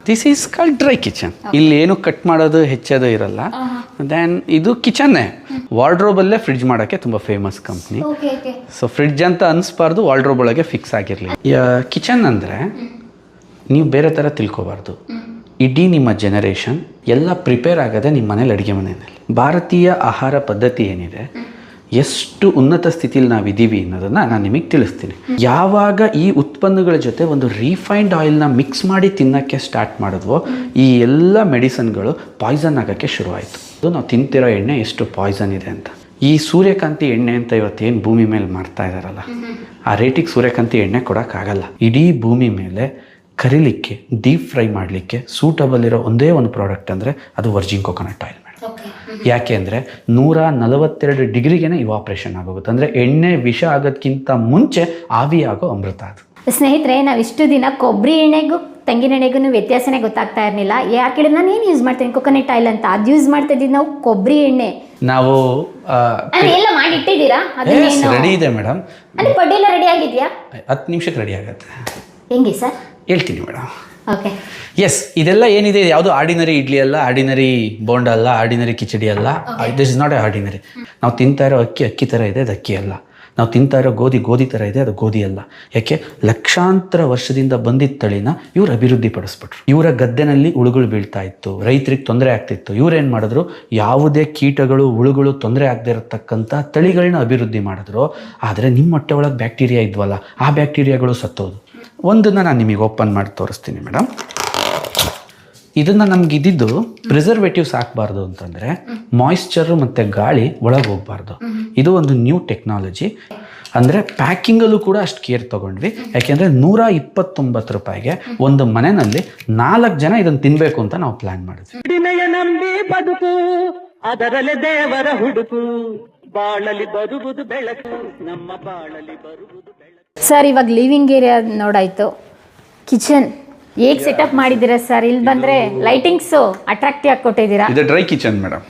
This is called dry kitchen. ಇಲ್ಲಿ ಏನು cut ಮಾಡೋದು ಹೆಚ್ಚೋದು ಇರಲ್ಲ. ದೆನ್ ಇದು ಕಿಚನ್ನೇ. ವಾರ್ಡ್ರೋಬಲ್ಲೇ ಫ್ರಿಡ್ಜ್ ಮಾಡೋಕ್ಕೆ ತುಂಬ ಫೇಮಸ್ ಕಂಪ್ನಿ. ಸೊ ಫ್ರಿಡ್ಜ್ ಅಂತ ಅನಿಸ್ಬಾರ್ದು, ವಾರ್ಡ್ರೋಬ್ ಒಳಗೆ ಫಿಕ್ಸ್ ಆಗಿರಲಿ. ಕಿಚನ್ ಅಂದರೆ ನೀವು ಬೇರೆ ಥರ ತಿಳ್ಕೊಬಾರ್ದು. ಇಡೀ ನಿಮ್ಮ ಜನರೇಷನ್ ಎಲ್ಲ ಪ್ರಿಪೇರ್ ಆಗದೆ ನಿಮ್ಮ ಮನೇಲಿ ಅಡುಗೆ ಮನೆಯಲ್ಲಿ. ಭಾರತೀಯ ಆಹಾರ ಪದ್ಧತಿ ಏನಿದೆ, ಎಷ್ಟು ಉನ್ನತ ಸ್ಥಿತಿಲಿ ನಾವಿದ್ದೀವಿ ಅನ್ನೋದನ್ನು ನಾನು ನಿಮಗೆ ತಿಳಿಸ್ತೀನಿ. ಯಾವಾಗ ಈ ಉತ್ಪನ್ನಗಳ ಜೊತೆ ಒಂದು ರೀಫೈನ್ಡ್ ಆಯಿಲ್ನ ಮಿಕ್ಸ್ ಮಾಡಿ ತಿನ್ನೋಕ್ಕೆ ಸ್ಟಾರ್ಟ್ ಮಾಡಿದ್ವೋ, ಈ ಎಲ್ಲ ಮೆಡಿಸನ್ಗಳು ಪಾಯ್ಸನ್ ಆಗೋಕ್ಕೆ ಶುರುವಾಯಿತು. ಅದು ನಾವು ತಿಂತಿರೋ ಎಣ್ಣೆ ಎಷ್ಟು ಪಾಯ್ಸನ್ ಇದೆ ಅಂತ. ಈ ಸೂರ್ಯಕಾಂತಿ ಎಣ್ಣೆ ಅಂತ ಇವತ್ತೇನು ಭೂಮಿ ಮೇಲೆ ಮಾಡ್ತಾ ಇದ್ದಾರಲ್ಲ, ಆ ರೇಟಿಗೆ ಸೂರ್ಯಕಾಂತಿ ಎಣ್ಣೆ ಕೊಡೋಕ್ಕಾಗಲ್ಲ. ಇಡೀ ಭೂಮಿ ಮೇಲೆ ಕರಿಲಿಕ್ಕೆ, ಡೀಪ್ ಫ್ರೈ ಮಾಡಲಿಕ್ಕೆ ಸೂಟಬಲ್ ಇರೋ ಒಂದೇ ಒಂದು ಪ್ರಾಡಕ್ಟ್ ಅಂದರೆ ಅದು ವರ್ಜಿನ್ ಕೊಕೊನಟ್ ಆಯಿಲ್. ಯಾಕೆ ಅಂದರೆ 142 ಡಿಗ್ರಿಗೇನೆ ಇವಾಪ್ರೇಷನ್ ಆಗೋಗುತ್ತೆ. ಅಂದರೆ ಎಣ್ಣೆ ವಿಷ ಆಗೋದಕ್ಕಿಂತ ಮುಂಚೆ ಆವಿಯಾಗೋ ಅಮೃತ ಅದು. ಸ್ನೇಹಿತರೆ, ನಾವು ಇಷ್ಟು ದಿನ ಕೊಬ್ಬರಿ ಎಣ್ಣೆಗೂ ತೆಂಗಿನ ಎಣ್ಣೆಗೂ ವ್ಯತ್ಯಾಸನೇ ಗೊತ್ತಾಗ್ತಾ ಇರಲಿಲ್ಲ. ಯಾಕೆ ಹೇಳಿದ್ರೆ ನಾನು ಏನು ಯೂಸ್ ಮಾಡ್ತೀನಿ, ಕೊಕೊನಟ್ ಆಯಿಲ್ ಅಂತ. ಅದು ಯೂಸ್ ಮಾಡ್ತಾ ಇದ್ದೀವಿ ನಾವು ಕೊಬ್ಬರಿ ಎಣ್ಣೆ. ನಾವು ಎಲ್ಲ ಮಾಡಿ ಇಟ್ಟಿದ್ದೀರಾ? ರೆಡಿ ಇದೆ ಮೇಡಮ್. ಅಂದರೆ ಪಡ್ಡಿ ಎಲ್ಲ ರೆಡಿ ಆಗಿದೆಯಾ? 10 ನಿಮಿಷಕ್ಕೆ ರೆಡಿ ಆಗುತ್ತೆ. ಹೆಂಗೆ ಸರ್? ಹೇಳ್ತೀನಿ ಮೇಡಮ್. ಓಕೆ. ಎಸ್, ಇದೆಲ್ಲ ಏನಿದೆ ಯಾವುದು ಆರ್ಡಿನರಿ ಇಡ್ಲಿ ಅಲ್ಲ, ಆರ್ಡಿನರಿ ಬೋಂಡ ಅಲ್ಲ, ಆರ್ಡಿನರಿ ಕಿಚಡಿ ಅಲ್ಲ. This is not a ordinary. ನಾವು ತಿಂತಾ ಇರೋ ಅಕ್ಕಿ ಥರ ಇದೆ, ಅದು ಅಕ್ಕಿ ಅಲ್ಲ. ನಾವು ತಿಂತಾ ಇರೋ ಗೋಧಿ ಥರ ಇದೆ, ಅದು ಗೋಧಿ ಅಲ್ಲ. ಯಾಕೆ? ಲಕ್ಷಾಂತರ ವರ್ಷದಿಂದ ಬಂದಿದ್ದ ತಳಿನ ಇವ್ರು ಅಭಿವೃದ್ಧಿ ಪಡಿಸ್ಬಿಟ್ರು. ಇವರ ಗದ್ದೆನಲ್ಲಿ ಹುಳುಗಳು ಬೀಳ್ತಾ ಇತ್ತು, ರೈತರಿಗೆ ತೊಂದರೆ ಆಗ್ತಿತ್ತು. ಇವ್ರೇನು ಮಾಡಿದ್ರು, ಯಾವುದೇ ಕೀಟಗಳು ಹುಳುಗಳು ತೊಂದರೆ ಆಗದೆ ಇರತಕ್ಕಂಥ ತಳಿಗಳನ್ನ ಅಭಿವೃದ್ಧಿ ಮಾಡಿದ್ರು. ಆದರೆ ನಿಮ್ಮ ಹೊಟ್ಟೆ ಒಳಗೆ ಬ್ಯಾಕ್ಟೀರಿಯಾ ಇದ್ವಲ್ಲ, ಆ ಬ್ಯಾಕ್ಟೀರಿಯಾಗಳು ಸತ್ತೋದು. ಒಂದನ್ನು ನಾನು ನಿಮಗೆ ಓಪನ್ ಮಾಡಿ ತೋರಿಸ್ತೀನಿ ಮೇಡಮ್. ಇದನ್ನು ನಮ್ಗೆ ಇದ್ದಿದ್ದು ಪ್ರಿಸರ್ವೇಟಿವ್ಸ್ ಹಾಕಬಾರ್ದು ಅಂತಂದರೆ ಮಾಯಿಶ್ಚರು ಮತ್ತು ಗಾಳಿ ಒಳಗೆ ಹೋಗಬಾರ್ದು. ಇದು ಒಂದು ನ್ಯೂ ಟೆಕ್ನಾಲಜಿ. ಅಂದರೆ ಪ್ಯಾಕಿಂಗಲ್ಲೂ ಕೂಡ ಅಷ್ಟು ಕೇರ್ ತೊಗೊಂಡ್ವಿ. ಯಾಕೆಂದರೆ 129 ರೂಪಾಯಿಗೆ ಒಂದು ಮನೆಯಲ್ಲಿ 4 ಜನ ಇದನ್ನು ತಿನ್ನಬೇಕು ಅಂತ ನಾವು ಪ್ಲ್ಯಾನ್ ಮಾಡಿದ್ವಿ. ನಂಬಿ ಬದುಕು, ಅದರಲ್ಲಿ ದೇವರ ಹುಡುಕು, ಬಾಳಲಿ ಬರುವುದು ಬೆಳಕು, ನಮ್ಮ ಬಾಳಲಿ ಬರುವುದು ಬೆಳಕು. ಸರ್, ಇವಾಗ ಲಿವಿಂಗ್ ಏರಿಯಾ ನೋಡಾಯ್ತು. ಕಿಚನ್ ಹೇಗೆ ಸೆಟಪ್ ಮಾಡಿದ್ದೀರಾ ಸರ್? ಇಲ್ಲಿ ಬಂದರೆ ಲೈಟಿಂಗ್ಸು ಅಟ್ರಾಕ್ಟಿವ್ ಆಗಿ ಕೊಟ್ಟಿದ್ದೀರಾ. ಇದು ಡ್ರೈ ಕಿಚನ್ ಮೇಡಮ್.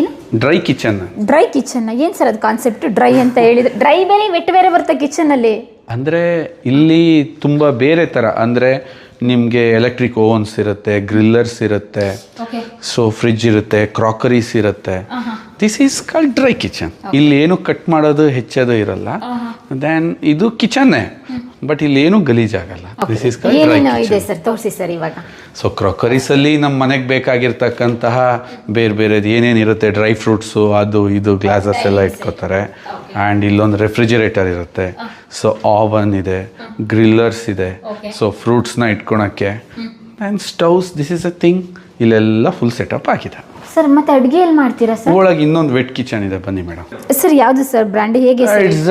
ಏನು ಡ್ರೈ ಕಿಚನ್? ಡ್ರೈ ಕಿಚನ್ ಏನು ಸರ್ ಅದು ಕಾನ್ಸೆಪ್ಟ್? ಡ್ರೈ ಅಂತ ಹೇಳಿದ್ರೆ ಡ್ರೈ ಬೇರೆ ವೆಟ್ ಬೇರೆ ಬರುತ್ತೆ ಕಿಚನಲ್ಲಿ. ಅಂದರೆ ಇಲ್ಲಿ ತುಂಬ ಬೇರೆ ಥರ. ಅಂದರೆ ನಿಮಗೆ ಎಲೆಕ್ಟ್ರಿಕ್ ಓವನ್ಸ್ ಇರುತ್ತೆ, ಗ್ರಿಲ್ಲರ್ಸ್ ಇರುತ್ತೆ, ಸೊ ಫ್ರಿಡ್ಜ್ ಇರುತ್ತೆ, ಕ್ರಾಕರೀಸ್ ಇರುತ್ತೆ. This is called dry kitchen. ಇಲ್ಲಿ ಏನು ಕಟ್ ಮಾಡೋದು ಹೆಚ್ಚೋದು ಇರಲ್ಲ. ದೆನ್ ಇದು ಕಿಚನ್ನೇ, ಬಟ್ ಇಲ್ಲಿ ಏನು ಗಲೀಜಾಗಲ್ಲ. This is called dry kitchen. Sir ತೋರಿಸಿ ಸರ್ ಇವಾಗ. ಸೊ ಕ್ರಾಕರೀಸಲ್ಲಿ ನಮ್ಮ ಮನೆಗೆ ಬೇಕಾಗಿರ್ತಕ್ಕಂತಹ ಬೇರೆ ಬೇರೆದು ಏನೇನಿರುತ್ತೆ, ಡ್ರೈ ಫ್ರೂಟ್ಸು, ಅದು ಇದು ಗ್ಲಾಸಸ್ ಎಲ್ಲ ಇಟ್ಕೋತಾರೆ. ಆ್ಯಂಡ್ ಇಲ್ಲೊಂದು ರೆಫ್ರಿಜಿರೇಟರ್ ಇರುತ್ತೆ. ಸೊ ಆವನ್ ಇದೆ, ಗ್ರಿಲ್ಲರ್ಸ್ ಇದೆ, ಸೊ ಫ್ರೂಟ್ಸ್ನ ಇಟ್ಕೊಳಕ್ಕೆ. And stoves, this is a thing. ಇಲ್ಲೆಲ್ಲ ಫುಲ್ ಸೆಟಪ್ ಆಗಿದೆ ಸರ್. ಮತ್ತೆ ಅಡುಗೆ ಎಲ್ಲಿ ಮಾಡ್ತೀರಾ ಸರ್? ಒಳಗೆ ಇನ್ನೊಂದು ವೆಟ್ ಕಿಚನ್ ಇದೆ, ಬನ್ನಿ ಮೇಡಮ್. ಸರ್ ಯಾವುದು ಸರ್ ಬ್ರ್ಯಾಂಡ್? ಹೇಗೆ? It's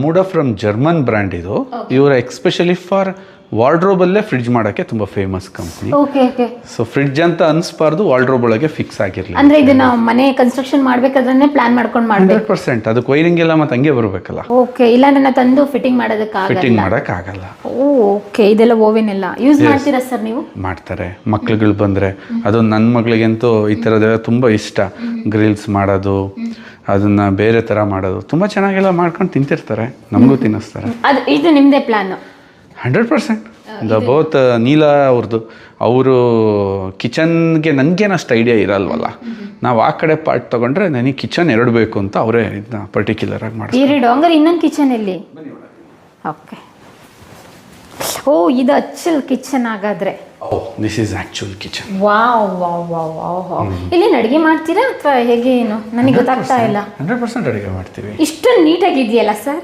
mood from German brand ಇದು. ಇವರ ಎಕ್ಸ್ಪೆಷಲಿ ಫಾರ್ ವಾರ್ಡ್ರೋಬಲ್ಲೇ ಫ್ರಿಡ್ಜ್ ಮಾಡೋಕ್ಕೆ ತುಂಬ ಫೇಮಸ್ ಕಂಪ್ನಿ. ಸೊ ಫ್ರಿಡ್ಜ್ ಅಂತ ಅನಿಸ್ಬಾರ್ದು, ವಾರ್ಡ್ರೋಬ್ ಒಳಗೆ ಫಿಕ್ಸ್ ಆಗಿರಲಿ. ಅಂದ್ರೆ ಇದು ನಾವು ಮನೆ ಕನ್ಸ್ಟ್ರಕ್ಷನ್ ಮಾಡ್ಬೇಕಾದ್ರೆ ಪ್ಲಾನ್ ಮಾಡ್ಕೊಂಡು ಮಾಡಬೇಕು. 100%. ಅದಕ್ಕೆ ವೈರಿಂಗ್ ಎಲ್ಲ ಮತ್ತೆ ಹಂಗೆ ಬರಬೇಕಲ್ಲ. ಓಕೆ. ಇಲ್ಲಾಂದ್ರೆ ನಾವು ತಂದು ಫಿಟ್ಟಿಂಗ್ ಮಾಡೋಕ್ಕಾಗಲ್ಲ. ಓಕೆ. ಇದೆಲ್ಲ ಓವೆನ್ ಎಲ್ಲ ಯೂಸ್ ಮಾಡ್ತೀರಾ ಸರ್ ನೀವು? ಮಾಡ್ತಾರೆ. ಮಕ್ಳುಗಳು ಬಂದರೆ, ಅದು ನನ್ನ ಮಗಳಿಗಂತೂ ಈ ಥರದ್ದೆಲ್ಲ ತುಂಬ ಇಷ್ಟ. ಗ್ರಿಲ್ಸ್ ಮಾಡೋದು, ಅದನ್ನ ಬೇರೆ ಥರ ಮಾಡೋದು ತುಂಬ ಚೆನ್ನಾಗೆಲ್ಲ ಮಾಡ್ಕೊಂಡು ತಿಂತಿರ್ತಾರೆ. ನಮಗೂ ತಿನ್ನಿಸ್ತಾರೆ. ಅದು ಇದು ನಿಮ್ಮದೇ ಪ್ಲಾನು? 100%. ಬೋತ್ ನೀಲಾ ಅವ್ರದ್ದು. ಅವರು ಕಿಚನ್ಗೆ ನನಗೇನು ಅಷ್ಟು ಐಡಿಯಾ ಇರಲ್ವಲ್ಲ. ನಾವು ಆ ಕಡೆ ಪಾರ್ಟ್ ತೊಗೊಂಡ್ರೆ ನನಗೆ ಕಿಚನ್ 2 ಬೇಕು ಅಂತ ಅವರೇ ಇದನ್ನ ಪರ್ಟಿಕ್ಯುಲರ್ ಆಗಿ ಮಾಡ್ತಾರೆ. 2 ಹಂಗಾರೆ ಇನ್ನೊಂದು ಕಿಚನ್ ಎಲ್ಲಿ? ಓಕೆ. ಓ, ಇದು ಆಕ್ಚುಲ್ ಕಿಚನ್ ಹಾಗಾದ್ರೆ. This is actual kitchen. Wow wow wow wow. ಇಲ್ಲಿ ಅಡುಗೆ ಮಾಡ್ತೀರಾ ಅಥವಾ ಹೇಗೆ? ಏನು ನನಗೆ ಗೊತ್ತಾಗ್ತಾ ಇಲ್ಲ. 100% ಅಡುಗೆ ಮಾಡ್ತೀವಿ. ಇಷ್ಟು ನೀಟಾಗಿದೆಯಲ್ಲ ಸರ್?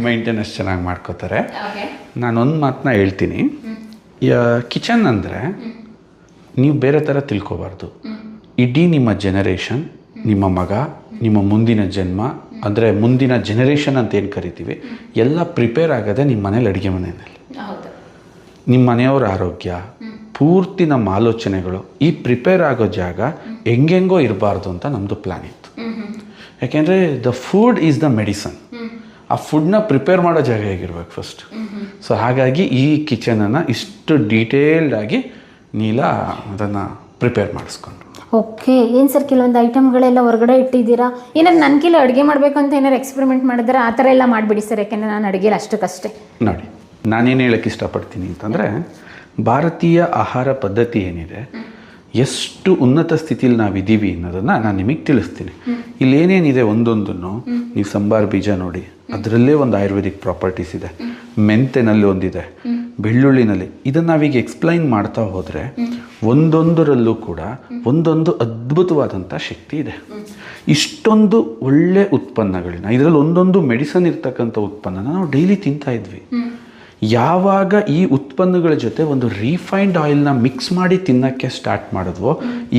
ಮೇಂಟೆನೆನ್ಸ್ ಚೆನ್ನಾಗಿ ಮಾಡ್ಕೋತಾರೆ. ನಾನೊಂದು ಮಾತನ್ನ ಹೇಳ್ತೀನಿ. ಕಿಚನ್ ಅಂದರೆ ನೀವು ಬೇರೆ ಥರ ತಿಳ್ಕೊಬಾರ್ದು. ಇಡೀ ನಿಮ್ಮ ಜನರೇಷನ್, ನಿಮ್ಮ ಮಗ, ನಿಮ್ಮ ಮುಂದಿನ ಜನ್ಮ, ಅಂದರೆ ಮುಂದಿನ ಜನರೇಷನ್ ಅಂತ ಏನು ಕರಿತೀವಿ, ಎಲ್ಲ ಪ್ರಿಪೇರ್ ಆಗದೆ ನಿಮ್ಮ ಮನೇಲಿ ಅಡುಗೆ ಮನೆಯಲ್ಲಿ. ನಿಮ್ಮ ಮನೆಯವರ ಆರೋಗ್ಯ, ಪೂರ್ತಿ ನಮ್ಮ ಆಲೋಚನೆಗಳು ಈ ಪ್ರಿಪೇರ್ ಆಗೋ ಜಾಗ ಹೆಂಗೆಂಗೋ ಇರಬಾರ್ದು ಅಂತ ನಮ್ಮದು ಪ್ಲ್ಯಾನ್ ಇತ್ತು. ಯಾಕೆಂದರೆ the food is the medicine. ಆ ಫುಡ್ನ ಪ್ರಿಪೇರ್ ಮಾಡೋ ಜಾಗ ಹೇಗಿರ್ಬೇಕು ಫಸ್ಟ್. ಸೊ ಹಾಗಾಗಿ ಈ ಕಿಚನನ್ನು ಇಷ್ಟು ಡೀಟೇಲ್ಡ್ ಆಗಿ ನೀಲಾ ಅದನ್ನು ಪ್ರಿಪೇರ್ ಮಾಡಿಸ್ಕೊಂಡು. ಓಕೆ. ಏನು ಸರ್, ಕೆಲವೊಂದು ಐಟಮ್ಗಳೆಲ್ಲ ಹೊರಗಡೆ ಇಟ್ಟಿದ್ದೀರಾ? ಏನಾದ್ರು ನನ್ನ ಕಿಲೋ ಅಡುಗೆ ಮಾಡಬೇಕು ಅಂತ ಏನಾರು ಎಕ್ಸ್ಪೆರಿಮೆಂಟ್ ಮಾಡಿದ್ರೆ ಆ ಥರ ಎಲ್ಲ ಮಾಡಿಬಿಡಿ ಸರ್. ಯಾಕೆಂದರೆ ನಾನು ಅಡುಗೆಲಿ ಅಷ್ಟಕ್ಕಷ್ಟೇ. ನೋಡಿ, ನಾನೇನು ಹೇಳೋಕ್ಕೆ ಇಷ್ಟಪಡ್ತೀನಿ ಅಂತಂದರೆ, ಭಾರತೀಯ ಆಹಾರ ಪದ್ಧತಿ ಏನಿದೆ, ಎಷ್ಟು ಉನ್ನತ ಸ್ಥಿತಿಲಿ ನಾವಿದ್ದೀವಿ ಅನ್ನೋದನ್ನು ನಾನು ನಿಮಗೆ ತಿಳಿಸ್ತೀನಿ. ಇಲ್ಲಿ ಏನೇನಿದೆ ಒಂದೊಂದನ್ನು ನೀವು ಸಂಬಾರ್ ಬೀಜ ನೋಡಿ, ಅದರಲ್ಲೇ ಒಂದು ಆಯುರ್ವೇದಿಕ್ ಪ್ರಾಪರ್ಟೀಸ್ ಇದೆ, ಮೆಂತೆನಲ್ಲಿ ಒಂದಿದೆ, ಬೆಳ್ಳುಳ್ಳಿನಲ್ಲಿ. ಇದನ್ನು ನಾವೀಗ ಎಕ್ಸ್ಪ್ಲೈನ್ ಮಾಡ್ತಾ ಹೋದರೆ ಒಂದೊಂದರಲ್ಲೂ ಕೂಡ ಒಂದೊಂದು ಅದ್ಭುತವಾದಂಥ ಶಕ್ತಿ ಇದೆ. ಇಷ್ಟೊಂದು ಒಳ್ಳೆ ಉತ್ಪನ್ನಗಳನ್ನ, ಇದರಲ್ಲಿ ಒಂದೊಂದು ಮೆಡಿಸನ್ ಇರ್ತಕ್ಕಂಥ ಉತ್ಪನ್ನನ ನಾವು ಡೈಲಿ ತಿಂತಾ ಇದ್ವಿ. ಯಾವಾಗ ಈ ಉತ್ಪನ್ನಗಳ ಜೊತೆ ಒಂದು ರೀಫೈನ್ಡ್ ಆಯಿಲ್ನ ಮಿಕ್ಸ್ ಮಾಡಿ ತಿನ್ನೋಕ್ಕೆ ಸ್ಟಾರ್ಟ್ ಮಾಡಿದ್ವೋ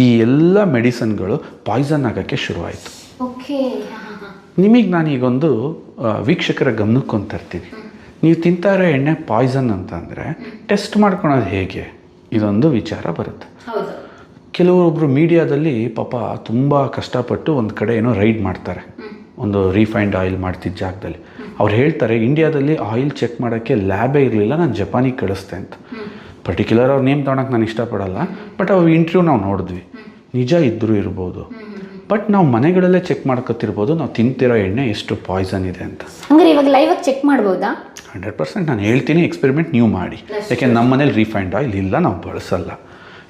ಈ ಎಲ್ಲ ಮೆಡಿಸನ್ಗಳು ಪಾಯ್ಸನ್ ಆಗೋಕ್ಕೆ ಶುರುವಾಯಿತು. ನಿಮಗೆ ನಾನೀಗೊಂದು ವೀಕ್ಷಕರ ಗಮನಕ್ಕೊಂದು ತರ್ತೀನಿ. ನೀವು ತಿಂತಾ ಇರೋ ಎಣ್ಣೆ ಪಾಯ್ಸನ್ ಅಂತ ಅಂದರೆ ಟೆಸ್ಟ್ ಮಾಡ್ಕೊಳೋದು ಹೇಗೆ, ಇದೊಂದು ವಿಚಾರ ಬರುತ್ತೆ. ಕೆಲವೊಬ್ಬರು ಮೀಡಿಯಾದಲ್ಲಿ ಪಾಪ ತುಂಬ ಕಷ್ಟಪಟ್ಟು ಒಂದು ಕಡೆ ಏನೋ ರೈಡ್ ಮಾಡ್ತಾರೆ, ಒಂದು ರೀಫೈನ್ಡ್ ಆಯಿಲ್ ಮಾಡ್ತಿದ್ದ ಜಾಗದಲ್ಲಿ. ಅವ್ರು ಹೇಳ್ತಾರೆ ಇಂಡಿಯಾದಲ್ಲಿ ಆಯಿಲ್ ಚೆಕ್ ಮಾಡೋಕ್ಕೆ ಲ್ಯಾಬೇ ಇರಲಿಲ್ಲ, ನಾನು ಜಪಾನಿಗೆ ಕಳಿಸ್ತೆ ಅಂತ. ಪರ್ಟಿಕ್ಯುಲರ್ ಅವ್ರ ನೇಮ್ ತೊಗೊಳಕ್ಕೆ ನಾನು ಇಷ್ಟಪಡಲ್ಲ, ಬಟ್ ಅವ್ರ ಇಂಟರ್ವ್ಯೂ ನಾವು ನೋಡಿದ್ವಿ, ನಿಜ ಇದ್ದರೂ ಇರ್ಬೋದು. ಬಟ್ ನಾವು ಮನೆಗಳಲ್ಲೇ ಚೆಕ್ ಮಾಡ್ಕೊತಿರ್ಬೋದು ನಾವು ತಿಂತಿರೋ ಎಣ್ಣೆ ಎಷ್ಟು ಪಾಯ್ಸನ್ ಇದೆ ಅಂತ. ಹಂಗಾರೆ ಇವಾಗ ಲೈವಾಗಿ ಚೆಕ್ ಮಾಡ್ಬೋದಾ? 100% ನಾನು ಹೇಳ್ತೀನಿ, ಎಕ್ಸ್ಪೆರಿಮೆಂಟ್ ನೀವು ಮಾಡಿ. ಯಾಕೆಂದ್ರೆ ನಮ್ಮ ಮನೇಲಿ ರೀಫೈನ್ಡ್ ಆಯಿಲ್ ಇಲ್ಲ, ನಾವು ಬಳಸಲ್ಲ.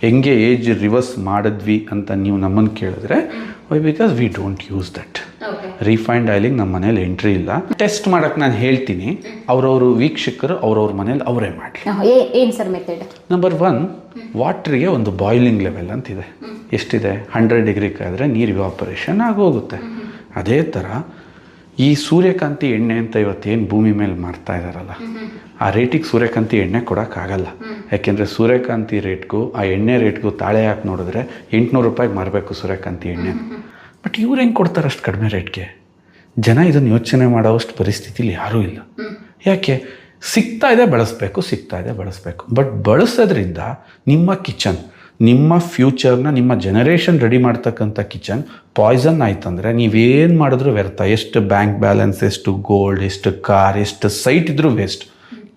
ಹೆಂಗೆ ಏಜ್ ರಿವರ್ಸ್ ಮಾಡಿದ್ವಿ ಅಂತ ನೀವು ನಮ್ಮನ್ನು ಕೇಳಿದ್ರೆ, why because we don't use that. Refined ಆಯಿಲಿಗೆ ನಮ್ಮ ಮನೇಲಿ ಎಂಟ್ರಿ ಇಲ್ಲ. ಟೆಸ್ಟ್ ಮಾಡೋಕ್ಕೆ ನಾನು ಹೇಳ್ತೀನಿ, ಅವ್ರವರು ವೀಕ್ಷಕರು ಅವ್ರವ್ರ ಮನೇಲಿ ಅವರೇ ಮಾಡಲಿ. ಏನು ಸರ್ ಮೆಥಡ್? ನಂಬರ್ 1, ವಾಟ್ರಿಗೆ ಒಂದು ಬಾಯ್ಲಿಂಗ್ ಲೆವೆಲ್ ಅಂತಿದೆ. ಎಷ್ಟಿದೆ? 100 ಡಿಗ್ರಿ ಕಾದ್ರೆ ನೀರು ಇವಾಪರೇಷನ್ ಆಗೋಗುತ್ತೆ. ಅದೇ ಥರ ಈ ಸೂರ್ಯಕಾಂತಿ ಎಣ್ಣೆ ಅಂತ ಇವತ್ತೇನು ಭೂಮಿ ಮೇಲೆ ಮಾಡ್ತಾ ಇದ್ದಾರಲ್ಲ, ಆ ರೇಟಿಗೆ ಸೂರ್ಯಕಾಂತಿ ಎಣ್ಣೆ ಕೊಡೋಕ್ಕಾಗಲ್ಲ. ಯಾಕೆಂದರೆ ಸೂರ್ಯಕಾಂತಿ ರೇಟ್ಗೂ ಆ ಎಣ್ಣೆ ರೇಟ್ಗೂ ತಾಳೆ ಹಾಕಿ ನೋಡಿದ್ರೆ 800 ರೂಪಾಯಿಗೆ ಮಾರಬೇಕು ಸೂರ್ಯಕಾಂತಿ ಎಣ್ಣೆ. ಬಟ್ ಇವ್ರು ಹೆಂಗೆ ಕೊಡ್ತಾರೆ ಅಷ್ಟು ಕಡಿಮೆ ರೇಟ್ಗೆ? ಜನ ಇದನ್ನು ಯೋಚನೆ ಮಾಡೋವಷ್ಟು ಪರಿಸ್ಥಿತಿಲಿ ಯಾರೂ ಇಲ್ಲ. ಯಾಕೆ? ಸಿಗ್ತಾ ಇದೆ ಬಳಸಬೇಕು, ಸಿಗ್ತಾ ಇದೆ ಬಳಸಬೇಕು. ಬಟ್ ಬಳಸೋದ್ರಿಂದ ನಿಮ್ಮ ಕಿಚನ್, ನಿಮ್ಮ ಫ್ಯೂಚರ್ನ, ನಿಮ್ಮ ಜನರೇಷನ್ ರೆಡಿ ಮಾಡ್ತಕ್ಕಂಥ ಕಿಚನ್ ಪಾಯ್ಸನ್ ಆಯ್ತಂದರೆ ನೀವೇನು ಮಾಡಿದ್ರೂ ವ್ಯರ್ಥ. ಎಷ್ಟು ಬ್ಯಾಂಕ್ ಬ್ಯಾಲೆನ್ಸ್, ಎಷ್ಟು ಗೋಲ್ಡ್, ಎಷ್ಟು ಕಾರ್, ಎಷ್ಟು ಸೈಟ್ ಇದ್ರೂ ವೇಸ್ಟ್.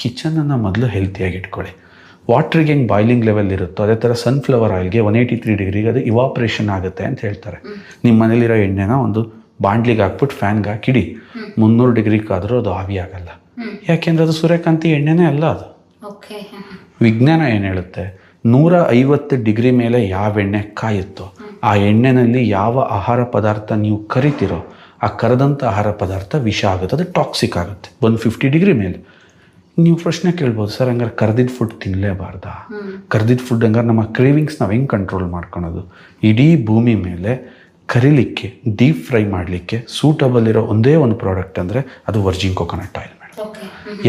ಕಿಚನನ್ನು ಮೊದಲು ಹೆಲ್ತಿಯಾಗಿ ಇಟ್ಕೊಳ್ಳಿ. ವಾಟ್ರಿಗೆ ಹೆಂಗೆ ಬಾಯ್ಲಿಂಗ್ ಲೆವೆಲ್ ಇರುತ್ತೋ ಅದೇ ಥರ ಸನ್ಫ್ಲವರ್ ಆಯಿಲ್ಗೆ 183 ಡಿಗ್ರಿಗೆ ಅದು ಇವಾಪ್ರೇಷನ್ ಆಗುತ್ತೆ ಅಂತ ಹೇಳ್ತಾರೆ. ನಿಮ್ಮ ಮನೇಲಿರೋ ಎಣ್ಣೆನ ಒಂದು ಬಾಂಡ್ಲಿಗೆ ಹಾಕ್ಬಿಟ್ಟು ಫ್ಯಾನ್ಗೆ ಹಾಕಿಡಿ, 300 ಡಿಗ್ರಿಗಾದರೂ ಅದು ಆವಿ ಆಗಲ್ಲ. ಯಾಕೆಂದರೆ ಅದು ಸೂರ್ಯಕಾಂತಿ ಎಣ್ಣೆನೇ ಅಲ್ಲ. ಅದು ವಿಜ್ಞಾನ ಏನು ಹೇಳುತ್ತೆ, 150 ಡಿಗ್ರಿ ಮೇಲೆ ಯಾವ ಎಣ್ಣೆ ಕಾಯುತ್ತೋ ಆ ಎಣ್ಣೆನಲ್ಲಿ ಯಾವ ಆಹಾರ ಪದಾರ್ಥ ನೀವು ಕರಿತೀರೋ ಆ ಕರೆದಂಥ ಆಹಾರ ಪದಾರ್ಥ ವಿಷ ಆಗುತ್ತೆ, ಅದು ಟಾಕ್ಸಿಕ್ ಆಗುತ್ತೆ 150 ಡಿಗ್ರಿ ಮೇಲೆ. ನೀವು ಪ್ರಶ್ನೆ ಕೇಳ್ಬೋದು, ಸರ್ ಹಂಗಾರೆ ಕರ್ದಿದ್ದು ಫುಡ್ ತಿನ್ನಲೇಬಾರ್ದಾ? ಕರ್ದಿದ್ದು ಫುಡ್ ಹಂಗಾರೆ ನಮ್ಮ ಕ್ರೇವಿಂಗ್ಸ್ ನಾವು ಹೆಂಗೆ ಕಂಟ್ರೋಲ್ ಮಾಡ್ಕೊಳೋದು? ಇಡೀ ಭೂಮಿ ಮೇಲೆ ಕರಿಲಿಕ್ಕೆ, ಡೀಪ್ ಫ್ರೈ ಮಾಡಲಿಕ್ಕೆ ಸೂಟಬಲ್ ಇರೋ ಒಂದೇ ಒಂದು ಪ್ರಾಡಕ್ಟ್ ಅಂದರೆ ಅದು ವರ್ಜಿನ್ ಕೊಕೊನಟ್ ಆಯಿಲ್ ಮೇಡಮ್.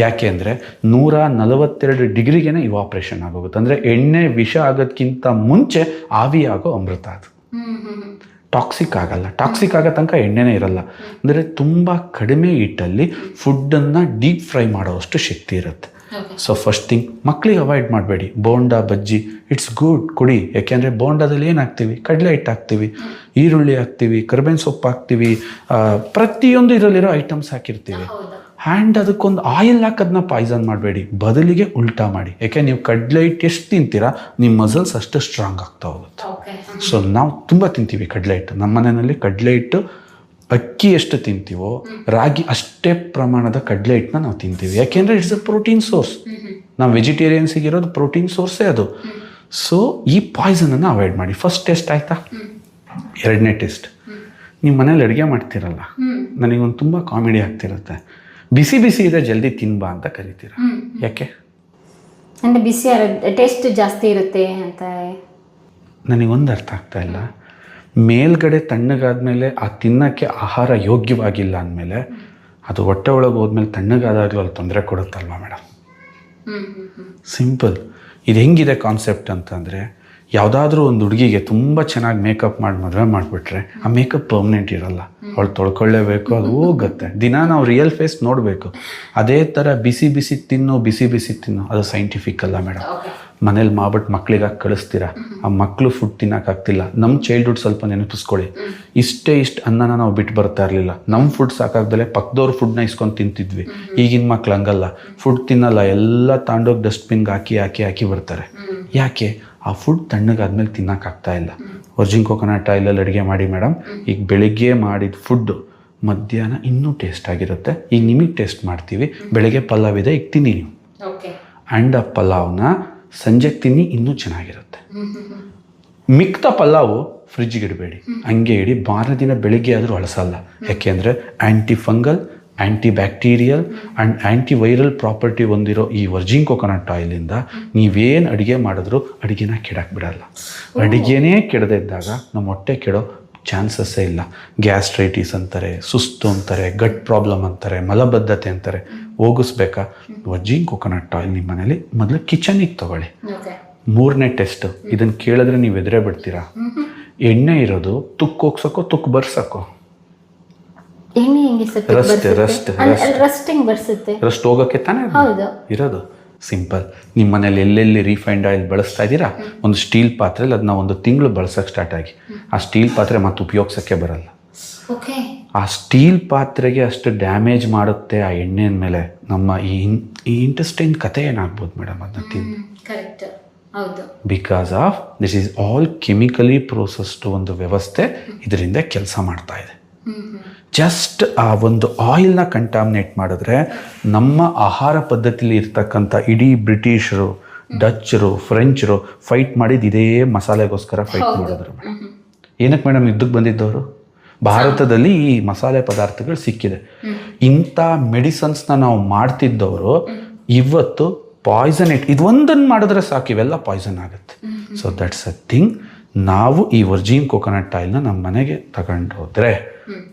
ಯಾಕೆ ಅಂದರೆ 142 ಡಿಗ್ರಿಗೇ ಇವಾಪ್ರೇಷನ್ ಆಗೋಗುತ್ತೆ. ಅಂದರೆ ಎಣ್ಣೆ ವಿಷ ಆಗೋದಕ್ಕಿಂತ ಮುಂಚೆ ಆವಿ ಆಗೋ ಅಮೃತ ಅದು. ಟಾಕ್ಸಿಕ್ ಆಗಲ್ಲ. ಟಾಕ್ಸಿಕ್ ಆಗೋ ತನಕ ಎಣ್ಣೆನೇ ಇರಲ್ಲ. ಅಂದರೆ ತುಂಬ ಕಡಿಮೆ ಹಿಟ್ಟಲ್ಲಿ ಫುಡ್ಡನ್ನು ಡೀಪ್ ಫ್ರೈ ಮಾಡೋವಷ್ಟು ಶಕ್ತಿ ಇರುತ್ತೆ. ಸೊ ಫಸ್ಟ್ ಥಿಂಗ್, ಮಕ್ಕಳಿಗೆ ಅವಾಯ್ಡ್ ಮಾಡಬೇಡಿ. ಬೋಂಡಾ, ಬಜ್ಜಿ ಇಟ್ಸ್ ಗುಡ್, ಕೊಡಿ. ಯಾಕೆಂದರೆ ಬೋಂಡಾದಲ್ಲಿ ಏನು ಹಾಕ್ತೀವಿ? ಕಡಲೆ ಹಿಟ್ಟು ಹಾಕ್ತೀವಿ, ಈರುಳ್ಳಿ ಹಾಕ್ತೀವಿ, ಕರಿಬೇವಿನ ಸೊಪ್ಪು ಹಾಕ್ತೀವಿ, ಪ್ರತಿಯೊಂದು ಇದರಲ್ಲಿರೋ ಐಟಮ್ಸ್ ಹಾಕಿರ್ತೀವಿ. ಆ್ಯಂಡ್ ಅದಕ್ಕೊಂದು ಆಯಿಲ್ ಹಾಕೋದನ್ನ ಪಾಯ್ಸನ್ ಮಾಡಬೇಡಿ, ಬದಲಿಗೆ ಉಲ್ಟಾ ಮಾಡಿ. ಯಾಕೆ ನೀವು ಕಡಲೆ ಹಿಟ್ಟು ಎಷ್ಟು ತಿಂತೀರಾ ನಿಮ್ಮ ಮಸಲ್ಸ್ ಅಷ್ಟು ಸ್ಟ್ರಾಂಗ್ ಆಗ್ತಾ ಹೋಗುತ್ತೆ. ಸೊ ನಾವು ತುಂಬ ತಿಂತೀವಿ ಕಡಲೆ ಹಿಟ್ಟು. ನಮ್ಮ ಮನೆಯಲ್ಲಿ ಕಡಲೆ ಹಿಟ್ಟು, ಅಕ್ಕಿ ಎಷ್ಟು ತಿಂತೀವೋ ರಾಗಿ ಅಷ್ಟೇ ಪ್ರಮಾಣದ ಕಡಲೆ ಹಿಟ್ಟನ್ನ ನಾವು ತಿಂತೀವಿ. ಯಾಕೆಂದರೆ ಇಟ್ಸ್ ಅ ಪ್ರೋಟೀನ್ ಸೋರ್ಸ್. ನಾವು ವೆಜಿಟೇರಿಯನ್ಸಿಗೆ ಇರೋದು ಪ್ರೋಟೀನ್ ಸೋರ್ಸೇ ಅದು. ಸೊ ಈ ಪಾಯ್ಸನನ್ನು ಅವಾಯ್ಡ್ ಮಾಡಿ. ಫಸ್ಟ್ ಟೆಸ್ಟ್ ಆಯಿತಾ? ಎರಡನೇ ಟೆಸ್ಟ್, ನಿಮ್ಮ ಮನೇಲಿ ಅಡುಗೆ ಮಾಡ್ತಿರಲ್ಲ, ನನಗೊಂದು ತುಂಬ ಕಾಮಿಡಿ ಆಗ್ತಿರುತ್ತೆ. ಬಿಸಿ ಬಿಸಿ ಇದೆ ಜಲ್ದಿ ತಿನ್ಬಾ ಅಂತ ಕರಿತೀರ. ಯಾಕೆ? ಅಂದರೆ ಬಿಸಿ ಟೇಸ್ಟ್ ಜಾಸ್ತಿ ಇರುತ್ತೆ ಅಂತ. ನನಗೊಂದು ಅರ್ಥ ಆಗ್ತಾ ಇಲ್ಲ. ಮೇಲ್ಗಡೆ ತಣ್ಣಗಾದ್ಮೇಲೆ ಆ ತಿನ್ನೋಕ್ಕೆ ಆಹಾರ ಯೋಗ್ಯವಾಗಿಲ್ಲ ಅಂದಮೇಲೆ ಅದು ಹೊಟ್ಟೆ ಒಳಗೆ ಹೋದ್ಮೇಲೆ ತಣ್ಣಗಾದಾಗಲೂ ಅಲ್ಲಿ ತೊಂದರೆ ಕೊಡುತ್ತಲ್ವ ಮೇಡಮ್? ಸಿಂಪಲ್. ಇದು ಹೆಂಗಿದೆ ಕಾನ್ಸೆಪ್ಟ್ ಅಂತಂದರೆ, ಯಾವುದಾದ್ರೂ ಒಂದು ಹುಡುಗಿಗೆ ತುಂಬ ಚೆನ್ನಾಗಿ ಮೇಕಪ್ ಮಾಡಿ ಮದುವೆ ಮಾಡಿಬಿಟ್ರೆ ಆ ಮೇಕಪ್ ಪರ್ಮನೆಂಟ್ ಇರಲ್ಲ. ಅವಳು ತೊಳ್ಕೊಳ್ಳೇಬೇಕು, ಅದು ಹೋಗುತ್ತೆ. ದಿನ ನಾವು ರಿಯಲ್ ಫೇಸ್ ನೋಡಬೇಕು. ಅದೇ ಥರ ಬಿಸಿ ಬಿಸಿ ತಿನ್ನು, ಬಿಸಿ ಬಿಸಿ ತಿನ್ನು, ಅದು ಸೈಂಟಿಫಿಕ್ ಅಲ್ಲ ಮೇಡಮ್. ಮನೇಲಿ ಮಾಡ್ಬಿಟ್ಟು ಮಕ್ಳಿಗೆ ಹಾಕಿ ಕಳಿಸ್ತೀರಾ, ಆ ಮಕ್ಕಳು ಫುಡ್ ತಿನ್ನೋಕ್ಕಾಗ್ತಿಲ್ಲ. ನಮ್ಮ ಚೈಲ್ಡ್ಹುಡ್ ಸ್ವಲ್ಪ ನೆನಪಿಸ್ಕೊಳ್ಳಿ. ಇಷ್ಟು ಅನ್ನನ ನಾವು ಬಿಟ್ಟು ಬರ್ತಾ ಇರಲಿಲ್ಲ. ನಮ್ಮ ಫುಡ್ ಸಾಕಾಗ್ದಲೆ ಪಕ್ಕದವ್ರ ಫುಡ್ನ ಇಸ್ಕೊಂಡು ತಿಂತಿದ್ವಿ. ಈಗಿನ ಮಕ್ಳು ಹಂಗಲ್ಲ, ಫುಡ್ ತಿನ್ನಲ್ಲ, ಎಲ್ಲ ತಾಂಡೋಗಿ ಡಸ್ಟ್ಬಿನ್ಗೆ ಹಾಕಿ ಹಾಕಿ ಹಾಕಿ ಬರ್ತಾರೆ. ಯಾಕೆ? ಆ ಫುಡ್ ತಣ್ಣಗಾದ್ಮೇಲೆ ತಿನ್ನೋಕ್ಕಾಗ್ತಾ ಇಲ್ಲ. ವರ್ಜಿನ್ ಕೊಕೊನಟ್ ಆಯಿಲಲ್ಲಿ ಅಡುಗೆ ಮಾಡಿ ಮೇಡಮ್, ಈಗ ಬೆಳಿಗ್ಗೆ ಮಾಡಿದ ಫುಡ್ಡು ಮಧ್ಯಾಹ್ನ ಇನ್ನೂ ಟೇಸ್ಟ್ ಆಗಿರುತ್ತೆ. ಈಗ ನಿಮಗೆ ಟೇಸ್ಟ್ ಮಾಡ್ತೀವಿ. ಬೆಳಗ್ಗೆ ಪಲಾವ್ ಇದೆ, ಈಗ ತಿನ್ನಿ ನೀವು. ಆ್ಯಂಡ್ ಆ ಪಲಾವ್ನ ಸಂಜೆಗೆ ತಿನ್ನಿ ಇನ್ನೂ ಚೆನ್ನಾಗಿರುತ್ತೆ. ಮಿಕ್ತ ಪಲಾವು ಫ್ರಿಜ್ಗೆ ಇಡಬೇಡಿ, ಹಂಗೆ ಇಡಿ. ಮಾರನೇ ದಿನ ಬೆಳಿಗ್ಗೆ ಆದರೂ ಅಳಸಲ್ಲ. ಯಾಕೆಂದರೆ ಆ್ಯಂಟಿ fungal, anti bacterial and anti viral property ಹೊಂದಿರೋ ಈ ವರ್ಜಿನ್ ಕೊಕೊನಟ್ ಆಯಿಲಿಂದ ನೀವೇನು ಅಡುಗೆ ಮಾಡಿದ್ರೂ ಅಡುಗೆನ ಕೆಡಕ್ಕೆ ಬಿಡಲ್ಲ. ಅಡುಗೆನೇ ಕೆಡದೇ ಇದ್ದಾಗ ನಮ್ಮ ಹೊಟ್ಟೆ ಕೆಡೋ ಚಾನ್ಸಸ್ಸೇ ಇಲ್ಲ. ಗ್ಯಾಸ್ಟ್ರೈಟಿಸ್ ಅಂತಾರೆ, ಸುಸ್ತು ಅಂತಾರೆ, ಗಟ್ ಪ್ರಾಬ್ಲಮ್ ಅಂತಾರೆ, ಮಲಬದ್ಧತೆ ಅಂತಾರೆ. ಹೋಗಿಸ್ಬೇಕಾ? ವರ್ಜಿನ್ ಕೊಕೊನಟ್ ಆಯಿಲ್ ನಿಮ್ಮ ಮನೇಲಿ ಮೊದಲು ಕಿಚನಿಗೆ ತಗೊಳ್ಳಿ. 3ನೇ ಟೆಸ್ಟ್. ಇದನ್ನು ಕೇಳಿದ್ರೆ ನೀವು ಎದುರೇ ಬಿಡ್ತೀರಾ. ಎಣ್ಣೆ ಇರೋದು ತುಕ್ಕ ಹೋಗ್ಸಕ್ಕೋ ತುಕ್ಕ ಬರ್ಸಕ್ಕೋ? ರಸ್ಟ್ ಹೋಗೋಕ್ಕೆ ತಾನೇ ಇರೋದು. ಸಿಂಪಲ್. ನಿಮ್ಮ ಮನೇಲಿ ಎಲ್ಲೆಲ್ಲಿ ರಿಫೈನ್ಡ್ ಆಯಿಲ್ ಬಳಸ್ತಾ ಇದ್ದೀರಾ, ಒಂದು ಸ್ಟೀಲ್ ಪಾತ್ರೆಯಲ್ಲಿ ಅದನ್ನ 1 ತಿಂಗಳು ಬಳಸೋಕ್ಕೆ ಸ್ಟಾರ್ಟ್ ಆಗಿ ಆ ಸ್ಟೀಲ್ ಪಾತ್ರೆ ಮತ್ತೆ ಉಪಯೋಗಿಸೋಕ್ಕೆ ಬರಲ್ಲ. ಆ ಸ್ಟೀಲ್ ಪಾತ್ರೆಗೆ ಅಷ್ಟು ಡ್ಯಾಮೇಜ್ ಮಾಡುತ್ತೆ ಆ ಎಣ್ಣೆಯ ಮೇಲೆ ನಮ್ಮ ಈ ಇಂಟೆಸ್ಟೈನ್ ಕತೆ ಏನಾಗ್ಬೋದು ಮೇಡಮ್ ಅದನ್ನ ತಿಂದು. Because of this is all chemically processed ಒಂದು ವ್ಯವಸ್ಥೆ ಇದರಿಂದ ಕೆಲಸ ಮಾಡ್ತಾ ಇದೆ. ಜಸ್ಟ್ ಆ ಒಂದು ಆಯಿಲ್ನ ಕಂಟಾಮಿನೇಟ್ ಮಾಡಿದ್ರೆ ನಮ್ಮ ಆಹಾರ ಪದ್ಧತಿಲಿ ಇರ್ತಕ್ಕಂಥ ಇಡೀ ಬ್ರಿಟಿಷರು, ಡಚ್ಚರು, ಫ್ರೆಂಚರು ಫೈಟ್ ಮಾಡಿದ್ದು ಇದೇ ಮಸಾಲೆಗೋಸ್ಕರ ಫೈಟ್ ಮಾಡಿದ್ರು ಮೇಡಮ್. ಏನಕ್ಕೆ ಮೇಡಮ್ ಯುದ್ಧಕ್ಕೆ ಬಂದಿದ್ದವರು? ಭಾರತದಲ್ಲಿ ಈ ಮಸಾಲೆ ಪದಾರ್ಥಗಳು ಸಿಕ್ಕಿದೆ. ಇಂಥ ಮೆಡಿಸನ್ಸ್ನ ನಾವು ಮಾಡ್ತಿದ್ದವರು ಇವತ್ತು ಪಾಯ್ಸನ್ ಇದು ಒಂದನ್ನು ಮಾಡಿದ್ರೆ ಸಾಕು, ಇವೆಲ್ಲ ಪಾಯ್ಸನ್ ಆಗುತ್ತೆ. So that's a thing. ನಾವು ಈ ವರ್ಜಿನ್ ಕೊಕೊನಟ್ ಆಯಿಲ್ನ ನಮ್ಮ ಮನೆಗೆ ತಗೊಂಡು ಹೋದರೆ,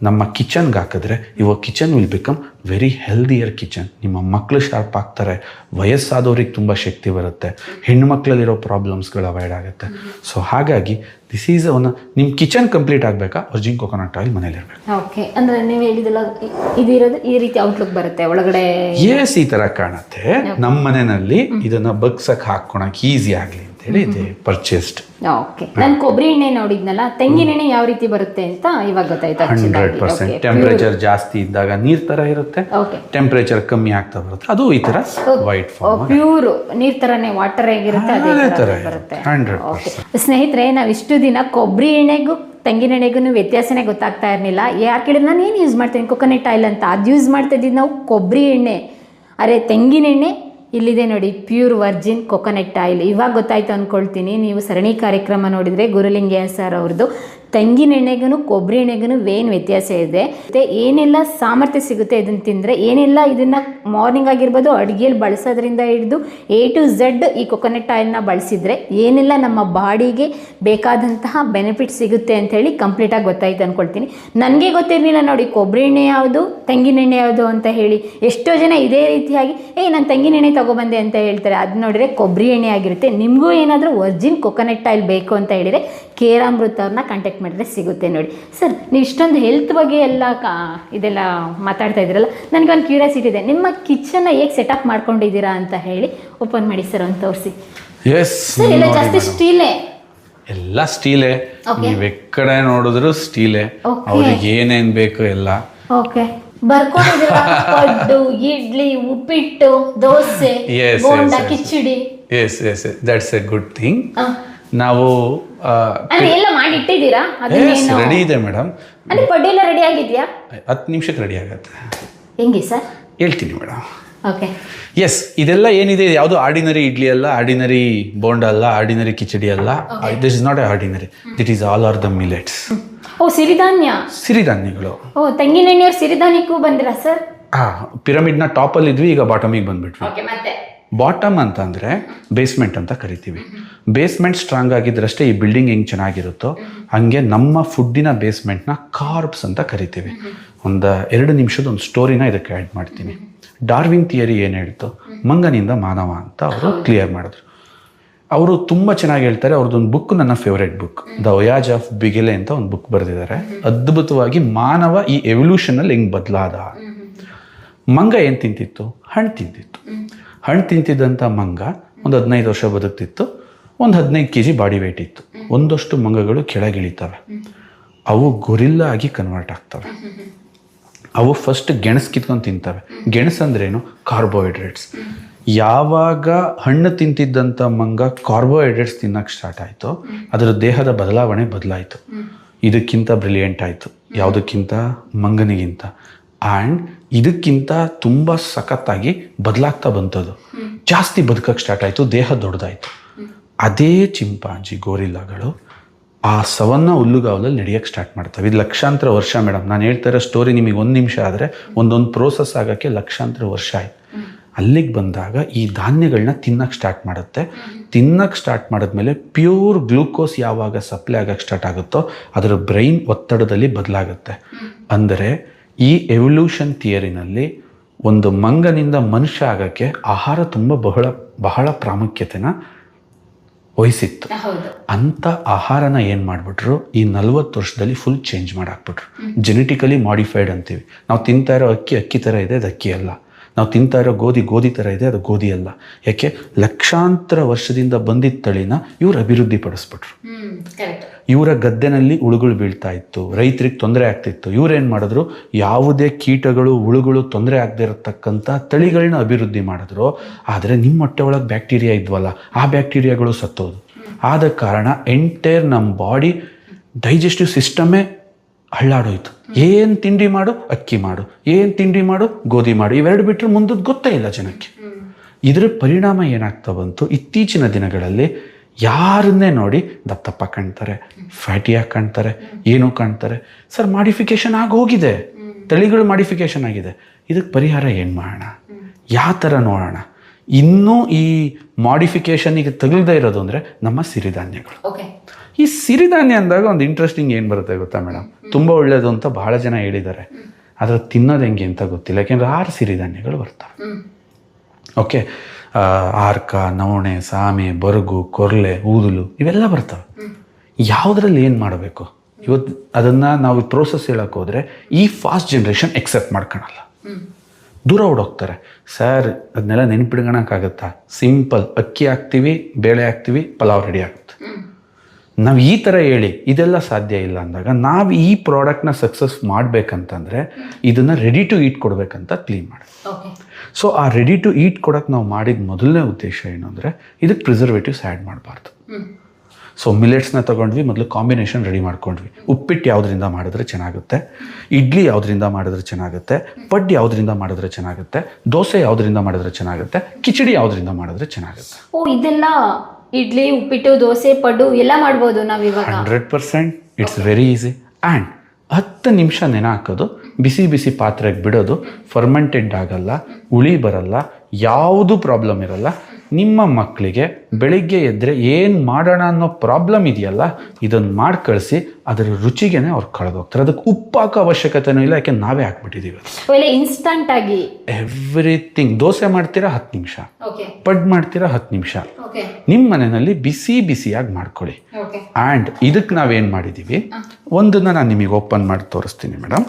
ನಮ್ಮ ಕಿಚನ್ಗೆ ಹಾಕಿದ್ರೆ, ಇವಾಗ kitchen will become very healthier kitchen. ನಿಮ್ಮ ಮಕ್ಕಳು ಶಾರ್ಪ್ ಆಗ್ತಾರೆ, ವಯಸ್ಸಾದವ್ರಿಗೆ ತುಂಬ ಶಕ್ತಿ ಬರುತ್ತೆ, ಹೆಣ್ಮಕ್ಳಲ್ಲಿರೋ ಪ್ರಾಬ್ಲಮ್ಸ್ಗಳು ಅವಾಯ್ಡ್ ಆಗುತ್ತೆ. ಸೊ ಹಾಗಾಗಿ ದಿಸ್ ಈಸ್ ನಿಮ್ಮ ಕಿಚನ್ ಕಂಪ್ಲೀಟ್ ಆಗಬೇಕಾ, ವರ್ಜಿನ್ ಕೊಕೊನಟ್ ಆಯಿಲ್ ಮನೇಲಿರಬೇಕು. ಓಕೆ, ಅಂದರೆ ನೀವು ಹೇಳಿದಲ್ಲ ಇದಿರೋದು ಈ ರೀತಿ ಔಟ್ಲುಕ್ ಬರುತ್ತೆ ಒಳಗಡೆ. ಎಸ್, ಈ ಥರ ಕಾಣುತ್ತೆ. ನಮ್ಮ ಮನೆಯಲ್ಲಿ ಇದನ್ನು ಬಗ್ಸಕ್ಕೆ ಹಾಕ್ಕೊಳಕ್ಕೆ ಈಸಿ ಆಗಲಿ ಅಂತೇಳಿ ಇದೆ ಪರ್ಚೇಸ್ಡ್. ಓಕೆ, ನಾನು ಕೊಬ್ಬರಿ ಎಣ್ಣೆ ನೋಡಿದ್ನಲ್ಲ, ತೆಂಗಿನ ಎಣ್ಣೆ ಯಾವ ರೀತಿ ಬರುತ್ತೆ ಅಂತ ಇವಾಗ ಗೊತ್ತಾಯ್ತು. 100%. ಟೆಂಪರೇಚರ್ ಜಾಸ್ತಿ ಇದ್ದಾಗ ನೀರ್ ತರ ಇರುತ್ತೆ, ಟೆಂಪರೇಚರ್ ಕಮ್ಮಿ ಆಗ್ತಾ ಬರುತ್ತೆ, ಅದು ಈ ತರ ವೈಟ್ ಫಾರ್ಮ್ ಪ್ಯೂರ್ ನೀರ್ ತರನೇ ವಾಟರ್ ಆಗಿರುತ್ತೆ, ಅದೇ ತರ ಬರುತ್ತೆ. 100%. ಸ್ನೇಹಿತರೆ, ನಾವು ಇಷ್ಟು ದಿನ ಕೊಬ್ಬರಿ ಎಣ್ಣೆಗೂ ತೆಂಗಿನ ಎಣ್ಣೆಗೂ ವ್ಯತ್ಯಾಸನೇ ಗೊತ್ತಾಗ್ತಾ ಇರಲಿಲ್ಲ. ಯಾರು ಕೇಳಿದ್ರೆ ನಾನು ಏನು ಯೂಸ್ ಮಾಡ್ತೀನಿ ಕೊಕೊನಟ್ ಆಯಿಲ್ ಅಂತ, ಅದು ಯೂಸ್ ಮಾಡ್ತಾ ಇದ್ದಿದ್ದು ನಾವು ಕೊಬ್ಬರಿ ಎಣ್ಣೆ. ಅರೆ ತೆಂಗಿನ ಎಣ್ಣೆ ಇಲ್ಲಿದೆ ನೋಡಿ, ಪ್ಯೂರ್ ವರ್ಜಿನ್ ಕೊಕೊನಟ್ ಆಯಿಲ್. ಇವಾಗ ಗೊತ್ತಾಯ್ತು ಅಂದ್ಕೊಳ್ತೀನಿ. ನೀವು ಸರಣಿ ಕಾರ್ಯಕ್ರಮ ನೋಡಿದರೆ ಗುರುಲಿಂಗಯ್ಯ ಸರ್ ಅವ್ರದ್ದು ತೆಂಗಿನ ಎಣ್ಣೆಗೂ ಕೊಬ್ಬರಿ ಎಣ್ಣೆಗೂ ಏನು ವ್ಯತ್ಯಾಸ ಇದೆ, ಮತ್ತು ಏನೆಲ್ಲ ಸಾಮರ್ಥ್ಯ ಸಿಗುತ್ತೆ ಇದನ್ನು ತಿಂದರೆ, ಏನೆಲ್ಲ ಇದನ್ನು ಮಾರ್ನಿಂಗ್ ಆಗಿರ್ಬೋದು ಅಡುಗೆಯಲ್ಲಿ ಬಳಸೋದ್ರಿಂದ ಹಿಡಿದು A to Z ಈ ಕೊಕೊನಟ್ ಆಯಿಲ್ನ ಬಳಸಿದರೆ ಏನೆಲ್ಲ ನಮ್ಮ ಬಾಡಿಗೆ ಬೇಕಾದಂತಹ ಬೆನಿಫಿಟ್ ಸಿಗುತ್ತೆ ಅಂಥೇಳಿ ಕಂಪ್ಲೀಟಾಗಿ ಗೊತ್ತಾಯ್ತು ಅಂದ್ಕೊಳ್ತೀನಿ. ನನಗೆ ಗೊತ್ತಿರಲಿಲ್ಲ ನೋಡಿ ಕೊಬ್ಬರಿ ಎಣ್ಣೆ ಯಾವುದು ತೆಂಗಿನ ಎಣ್ಣೆ ಯಾವುದು ಅಂತ ಹೇಳಿ. ಎಷ್ಟೋ ಜನ ಇದೇ ರೀತಿಯಾಗಿ ನಾನು ತೆಂಗಿನ ಎಣ್ಣೆ ತೊಗೊಬಂದೆ ಅಂತ ಹೇಳ್ತಾರೆ, ಅದು ನೋಡಿದರೆ ಕೊಬ್ಬರಿ ಎಣ್ಣೆ ಆಗಿರುತ್ತೆ. ನಿಮಗೂ ಏನಾದರೂ ವರ್ಜಿನ್ ಕೊಕೊನಟ್ ಆಯಿಲ್ ಬೇಕು ಅಂತ ಹೇಳಿದರೆ ಕೇರಾಮೃತ ಅವ್ರನ್ನ ಕಾಂಟ್ಯಾಕ್ಟ್ ಮಾಡಿದ್ರೆ ಸಿಗುತ್ತೆ ನೋಡಿ. ಸರ್, ನೀವು ಇಷ್ಟೊಂದು ಹೆಲ್ತ್ ಬಗ್ಗೆ ಎಲ್ಲ ಇದೆಲ್ಲ ಮಾತಾಡ್ತಾ ಇದ್ದೀರಲ್ಲ, ನನಗೆ ಒಂದು ಕ್ಯೂರಿಯಾಸಿಟಿ ಇದೆ. ನಿಮ್ಮ ಕಿಚನ್ನ ಹೇಗೆ ಸೆಟಪ್ ಮಾಡ್ಕೊಂಡಿದ್ದೀರಾ ಅಂತ ಹೇಳಿ ಓಪನ್ ಮಾಡಿ ಸರ್, ಒಂದು ತೋರಿಸಿ. ಎಸ್ ಸರ್, ಎಲ್ಲ ಜಾಸ್ತಿ ಸ್ಟೀಲೇ, ಎಲ್ಲ ಸ್ಟೀಲೇ. ನೀವು ಎಕ್ಕಡೆ ನೋಡಿದ್ರು ಸ್ಟೀಲೇ. ಅವ್ರಿಗೆ ಏನೇನು ಬೇಕು ಎಲ್ಲ ಓಕೆ ಬರ್ಕೊಂಡಿದ್ದೀರಾ. Paddu, idli, uppittu, dosa, bonda, khichdi. Yes yes, that's a good thing. ನಾವು ಎಲ್ಲ ಮಾಡಿ ಇಟ್ಟಿದ್ದೀರಾ? ರೆಡಿ ಇದೆ ಮೇಡಮ್. ಅಂದ್ರೆ ಪಡ್ಡು ಎಲ್ಲ ರೆಡಿ ಆಗಿದೆಯಾ? 10 ನಿಮಿಷಕ್ಕೆ ರೆಡಿ ಆಗುತ್ತೆ. ಹೆಂಗೆ ಸರ್? ಹೇಳ್ತೀನಿ ಮೇಡಮ್. ಓಕೆ. ಎಸ್, ಇದೆಲ್ಲ ಏನಿದೆ ಯಾವುದು ಆರ್ಡಿನರಿ ಇಡ್ಲಿ ಅಲ್ಲ, ಆರ್ಡಿನರಿ ಬೋಂಡ ಅಲ್ಲ, ಆರ್ಡಿನರಿ ಕಿಚಡಿ ಅಲ್ಲ. This is not a ordinary, that is all are the millets. Oh, ಸಿರಿಧಾನ್ಯಗಳು. ಓ, ತೆಂಗಿನ ಎಣ್ಣೆಯವ್ರು ಸಿರಿಧಾನ್ಯಕ್ಕೂ ಬಂದಿರಾ ಸರ್? ಪಿರಮಿಡ್ನ ಟಾಪಲ್ಲಿ ಇದ್ವಿ, ಈಗ ಬಾಟಮಿಗೆ ಬಂದ್ಬಿಟ್ವಿ. ಓಕೆ, ಮತ್ತೆ ಬಾಟಮ್ ಅಂತಂದರೆ ಬೇಸ್ಮೆಂಟ್ ಅಂತ ಕರಿತೀವಿ. ಬೇಸ್ಮೆಂಟ್ ಸ್ಟ್ರಾಂಗ್ ಆಗಿದ್ರಷ್ಟೇ ಈ ಬಿಲ್ಡಿಂಗ್ ಹೆಂಗೆ ಚೆನ್ನಾಗಿರುತ್ತೋ ಹಾಗೆ ನಮ್ಮ ಫುಡ್ಡಿನ ಬೇಸ್ಮೆಂಟ್ನ ಕಾರ್ಬ್ಸ್ ಅಂತ ಕರಿತೀವಿ. ಒಂದು 2 ನಿಮಿಷದ ಒಂದು ಸ್ಟೋರಿನ ಇದಕ್ಕೆ ಆ್ಯಡ್ ಮಾಡ್ತೀನಿ. ಡಾರ್ವಿನ್ ಥಿಯರಿ ಏನು ಹೇಳ್ತು, ಮಂಗನಿಂದ ಮಾನವ ಅಂತ ಅವರು ಕ್ಲಿಯರ್ ಮಾಡಿದ್ರು. ಅವರು ತುಂಬ ಚೆನ್ನಾಗಿ ಹೇಳ್ತಾರೆ. ಅವ್ರದ್ದೊಂದು ಬುಕ್ ನನ್ನ ಫೇವ್ರೆಟ್ ಬುಕ್, ದ ವಯಾಜ್ ಆಫ್ ಬಿಗೆಲೆ ಅಂತ ಒಂದು ಬುಕ್ ಬರೆದಿದ್ದಾರೆ. ಅದ್ಭುತವಾಗಿ ಮಾನವ ಈ ಎವಲ್ಯೂಷನಲ್ಲಿ ಹೆಂಗೆ ಬದಲಾದ. ಮಂಗ ಏನು ತಿಂತಿತ್ತು? ಹಣ್ಣು ತಿಂತಿತ್ತು. ಹಣ್ಣು ತಿಂತಿದ್ದಂಥ ಮಂಗ ಒಂದು 15 ವರ್ಷ ಬದುಕ್ತಿತ್ತು. ಒಂದು 15 kg ಬಾಡಿ ವೇಟ್ ಇತ್ತು. ಒಂದಷ್ಟು ಮಂಗಗಳು ಕೆಳಗಿಳಿತವೆ, ಅವು ಗೊರಿಲ್ಲ ಆಗಿ ಕನ್ವರ್ಟ್ ಆಗ್ತವೆ. ಅವು ಫಸ್ಟ್ ಗೆಣಸು ಕಿತ್ಕೊಂಡು ತಿಂತವೆ. ಗೆಣಸು ಅಂದ್ರೇನು? ಕಾರ್ಬೋಹೈಡ್ರೇಟ್ಸ್. ಯಾವಾಗ ಹಣ್ಣು ತಿಂತಿದ್ದಂಥ ಮಂಗ ಕಾರ್ಬೋಹೈಡ್ರೇಟ್ಸ್ ತಿನ್ನಕ್ಕೆ ಸ್ಟಾರ್ಟ್ ಆಯಿತು, ಅದರ ದೇಹದ ಬದಲಾಯಿತು. ಇದಕ್ಕಿಂತ ಬ್ರಿಲಿಯಂಟ್ ಆಯಿತು ಯಾವುದಕ್ಕಿಂತ? ಮಂಗನಿಗಿಂತ. ಆ್ಯಂಡ್ ಇದಕ್ಕಿಂತ ತುಂಬ ಸಖತ್ತಾಗಿ ಬದಲಾಗ್ತಾ ಬಂತದು. ಜಾಸ್ತಿ ಬದುಕಕ್ಕೆ ಸ್ಟಾರ್ಟ್ ಆಯಿತು, ದೇಹ ದೊಡ್ಡದಾಯಿತು. ಅದೇ ಚಿಂಪಾಂಜಿ ಗೋರಿಲ್ಲಾಗಳು ಆ ಸವನ್ನ ಹುಲ್ಲುಗಾವಲಲ್ಲಿ ನಡೆಯೋಕ್ಕೆ ಸ್ಟಾರ್ಟ್ ಮಾಡ್ತವೆ. ಇದು ಲಕ್ಷಾಂತರ ವರ್ಷ ಮೇಡಮ್. ನಾನು ಹೇಳ್ತಾ ಇರೋ ಸ್ಟೋರಿ ನಿಮಗೆ 1 ನಿಮಿಷ ಆದರೆ ಒಂದೊಂದು ಪ್ರೋಸೆಸ್ ಆಗೋಕ್ಕೆ ಲಕ್ಷಾಂತರ ವರ್ಷ ಆಯಿತು. ಅಲ್ಲಿಗೆ ಬಂದಾಗ ಈ ಧಾನ್ಯಗಳನ್ನ ತಿನ್ನಕ್ಕೆ ಸ್ಟಾರ್ಟ್ ಮಾಡುತ್ತೆ. ತಿನ್ನಕ್ಕೆ ಸ್ಟಾರ್ಟ್ ಮಾಡಿದ್ಮೇಲೆ ಪ್ಯೂರ್ ಗ್ಲೂಕೋಸ್ ಯಾವಾಗ ಸಪ್ಲೈ ಆಗಕ್ಕೆ ಸ್ಟಾರ್ಟ್ ಆಗುತ್ತೋ ಅದರ ಬ್ರೈನ್ ಒತ್ತಡದಲ್ಲಿ ಬದಲಾಗುತ್ತೆ. ಅಂದರೆ ಈ ಎವಲ್ಯೂಷನ್ ಥಿಯರಿನಲ್ಲಿ ಒಂದು ಮಂಗನಿಂದ ಮನುಷ್ಯ ಆಗೋಕ್ಕೆ ಆಹಾರ ತುಂಬ ಬಹಳ ಪ್ರಾಮುಖ್ಯತೆನ ವಹಿಸಿತ್ತು. ಅಂಥ ಆಹಾರನ ಏನು ಮಾಡಿಬಿಟ್ರು, ಈ 40 ವರ್ಷದಲ್ಲಿ ಫುಲ್ ಚೇಂಜ್ ಮಾಡಾಕ್ಬಿಟ್ರು. ಜೆನೆಟಿಕಲಿ ಮಾಡಿಫೈಡ್ ಅಂತೀವಿ. ನಾವು ತಿಂತಾ ಇರೋ ಅಕ್ಕಿ ಥರ ಇದೆ, ಅದು ಅಕ್ಕಿ ಅಲ್ಲ. ನಾವು ತಿಂತಾ ಇರೋ ಗೋಧಿ ಥರ ಇದೆ, ಅದು ಗೋಧಿ ಅಲ್ಲ. ಯಾಕೆ? ಲಕ್ಷಾಂತರ ವರ್ಷದಿಂದ ಬಂದಿದ್ದ ತಳಿನ ಇವ್ರು ಅಭಿವೃದ್ಧಿ ಪಡಿಸ್ಬಿಟ್ರು. ಇವರ ಗದ್ದೆನಲ್ಲಿ ಹುಳುಗಳು ಬೀಳ್ತಾ ಇತ್ತು, ರೈತರಿಗೆ ತೊಂದರೆ ಆಗ್ತಿತ್ತು. ಇವ್ರೇನು ಮಾಡಿದ್ರು, ಯಾವುದೇ ಕೀಟಗಳು ಹುಳುಗಳು ತೊಂದರೆ ಆಗದೆ ಇರತಕ್ಕಂಥ ತಳಿಗಳನ್ನ ಅಭಿವೃದ್ಧಿ ಮಾಡಿದ್ರು. ಆದರೆ ನಿಮ್ಮ ಹೊಟ್ಟೆ ಒಳಗೆ ಬ್ಯಾಕ್ಟೀರಿಯಾ ಇದ್ವಲ್ಲ, ಆ ಬ್ಯಾಕ್ಟೀರಿಯಾಗಳು ಸತ್ತೋದು. ಆದ ಕಾರಣ ಎಂಟೈರ್ ನಮ್ಮ ಬಾಡಿ ಡೈಜೆಸ್ಟಿವ್ ಸಿಸ್ಟಮೇ ಹಳ್ಳಾಡೋಯ್ತು. ಏನು ತಿಂಡಿ ಮಾಡು ಅಕ್ಕಿ ಮಾಡು, ಏನು ತಿಂಡಿ ಮಾಡು ಗೋಧಿ ಮಾಡು, ಇವೆರಡು ಬಿಟ್ಟರೆ ಮುಂದದ್ದು ಗೊತ್ತೇ ಇಲ್ಲ ಜನಕ್ಕೆ. ಇದರ ಪರಿಣಾಮ ಏನಾಗ್ತಾ ಬಂತು, ಇತ್ತೀಚಿನ ದಿನಗಳಲ್ಲಿ ಯಾರನ್ನೇ ನೋಡಿ ದಪ್ಪಪ್ಪ ಕಾಣ್ತಾರೆ, ಫ್ಯಾಟಿಯಾಗಿ ಕಾಣ್ತಾರೆ, ಏನೋ ಕಾಣ್ತಾರೆ. ಸರ್, ಮಾಡಿಫಿಕೇಶನ್ ಆಗಿ ಹೋಗಿದೆ, ತಳಿಗಳು ಮಾಡಿಫಿಕೇಶನ್ ಆಗಿದೆ. ಇದಕ್ಕೆ ಪರಿಹಾರ ಏನು ಮಾಡೋಣ, ಯಾವ ಥರ ನೋಡೋಣ? ಇನ್ನೂ ಈ ಮಾಡಿಫಿಕೇಶನಿಗೆ ತಗಲ್ದೇ ಇರೋದು ಅಂದರೆ ನಮ್ಮ ಸಿರಿಧಾನ್ಯಗಳು. ಈ ಸಿರಿಧಾನ್ಯ ಅಂದಾಗ ಒಂದು ಇಂಟ್ರೆಸ್ಟಿಂಗ್ ಏನು ಬರುತ್ತೆ ಗೊತ್ತಾ ಮೇಡಮ್? ತುಂಬ ಒಳ್ಳೆಯದು ಅಂತ ಬಹಳ ಜನ ಹೇಳಿದ್ದಾರೆ, ಆದರೆ ತಿನ್ನೋದು ಹೆಂಗೆ ಅಂತ ಗೊತ್ತಿಲ್ಲ. ಯಾಕೆಂದರೆ 6 ಸಿರಿಧಾನ್ಯಗಳು ಬರ್ತವೆ. ಓಕೆ, ಆರ್ಕ, ನವಣೆ, ಸಾಮೆ, ಬರಗು, ಕೊರ್ಲೆ, ಊದಲು ಇವೆಲ್ಲ ಬರ್ತವೆ. ಯಾವುದ್ರಲ್ಲಿ ಏನು ಮಾಡಬೇಕು ಇವತ್ತು ಅದನ್ನು ನಾವು ಪ್ರೋಸೆಸ್ ಹೇಳಕ್ಕೆ ಹೋದರೆ ಈ ಫಾಸ್ಟ್ ಜನ್ರೇಷನ್ ಎಕ್ಸೆಪ್ಟ್ ಮಾಡ್ಕೊಳಲ್ಲ, ದೂರ ಓಡೋಗ್ತಾರೆ. ಸರ್, ಅದನ್ನೆಲ್ಲ ನೆನ್ಪಿಡ್ಕೊಳಕ್ಕಾಗತ್ತಾ? ಸಿಂಪಲ್, ಅಕ್ಕಿ ಹಾಕ್ತೀವಿ, ಬೇಳೆ ಹಾಕ್ತೀವಿ, ಪಲಾವ್ ರೆಡಿ ಆಗುತ್ತೆ. ನಾವು ಈ ಥರ ಹೇಳಿ ಇದೆಲ್ಲ ಸಾಧ್ಯ ಇಲ್ಲ ಅಂದಾಗ ನಾವು ಈ ಪ್ರಾಡಕ್ಟ್ನ ಸಕ್ಸಸ್ ಮಾಡಬೇಕಂತಂದರೆ ಇದನ್ನು ರೆಡಿ ಟು ಈಟ್ ಕೊಡಬೇಕಂತ ಕ್ಲೀನ್ ಮಾಡಿ. ಸೊ ಆ ರೆಡಿ ಟು ಈಟ್ ಕೊಡೋಕ್ಕೆ ನಾವು ಮಾಡಿದ ಮೊದಲನೇ ಉದ್ದೇಶ ಏನು ಅಂದರೆ ಇದಕ್ಕೆ ಪ್ರಿಸರ್ವೇಟಿವ್ಸ್ ಆ್ಯಡ್ ಮಾಡಬಾರ್ದು. ಸೊ ಮಿಲೆಟ್ಸ್ನ ತೊಗೊಂಡ್ವಿ, ಮೊದಲು ಕಾಂಬಿನೇಷನ್ ರೆಡಿ ಮಾಡ್ಕೊಂಡ್ವಿ. ಉಪ್ಪಿಟ್ಟು ಯಾವುದರಿಂದ ಮಾಡಿದ್ರೆ ಚೆನ್ನಾಗುತ್ತೆ, ಇಡ್ಲಿ ಯಾವುದರಿಂದ ಮಾಡಿದ್ರೆ ಚೆನ್ನಾಗುತ್ತೆ, ಪಡ್ಡು ಯಾವುದರಿಂದ ಮಾಡಿದ್ರೆ ಚೆನ್ನಾಗುತ್ತೆ, ದೋಸೆ ಯಾವುದರಿಂದ ಮಾಡಿದ್ರೆ ಚೆನ್ನಾಗುತ್ತೆ, ಕಿಚಡಿ ಯಾವುದರಿಂದ ಮಾಡಿದ್ರೆ ಚೆನ್ನಾಗುತ್ತೆ. ಇದೆಲ್ಲ ಇಡ್ಲಿ, ಉಪ್ಪಿಟ್ಟು, ದೋಸೆ, ಪಡ್ಡು ಎಲ್ಲ ಮಾಡ್ಬೋದು ನಾವು ಇವಾಗ. 100% ಇಟ್ಸ್ ವೆರಿ ಈಸಿ. ಆ್ಯಂಡ್ 10 ನಿಮಿಷ ನೆನೆ ಹಾಕೋದು, ಬಿಸಿ ಪಾತ್ರೆಗೆ ಬಿಡೋದು, ಫರ್ಮೆಂಟೆಡ್ ಆಗಲ್ಲ, ಹುಳಿ ಬರಲ್ಲ, ಯಾವುದು ಪ್ರಾಬ್ಲಮ್ ಇರಲ್ಲ. ನಿಮ್ಮ ಮಕ್ಕಳಿಗೆ ಬೆಳಿಗ್ಗೆ ಎದ್ದರೆ ಏನು ಮಾಡೋಣ ಅನ್ನೋ ಪ್ರಾಬ್ಲಮ್ ಇದೆಯಲ್ಲ, ಇದನ್ನು ಮಾಡಿ ಕಳಿಸಿ, ಅದರ ರುಚಿಗೆನೆ ಅವ್ರು ಕಳೆದೋಗ್ತಾರೆ. ಅದಕ್ಕೆ ಉಪ್ಪಾಕೋ ಅವಶ್ಯಕತೆನೂ ಇಲ್ಲ, ಯಾಕೆ ನಾವೇ ಹಾಕ್ಬಿಟ್ಟಿದ್ದೀವಿ. ಇನ್ಸ್ಟಂಟ್ ಆಗಿ ಎವ್ರಿಥಿಂಗ್. ದೋಸೆ ಮಾಡ್ತೀರಾ 10 ನಿಮಿಷ, ಪಡ್ ಮಾಡ್ತೀರಾ 10 ನಿಮಿಷ, ನಿಮ್ಮ ಮನೆಯಲ್ಲಿ ಬಿಸಿಯಾಗಿ ಮಾಡ್ಕೊಳ್ಳಿ. ಆ್ಯಂಡ್ ಇದಕ್ಕೆ ನಾವೇನು ಮಾಡಿದ್ದೀವಿ, ಒಂದನ್ನು ನಾನು ನಿಮಗೆ ಓಪನ್ ಮಾಡಿ ತೋರಿಸ್ತೀನಿ ಮೇಡಮ್.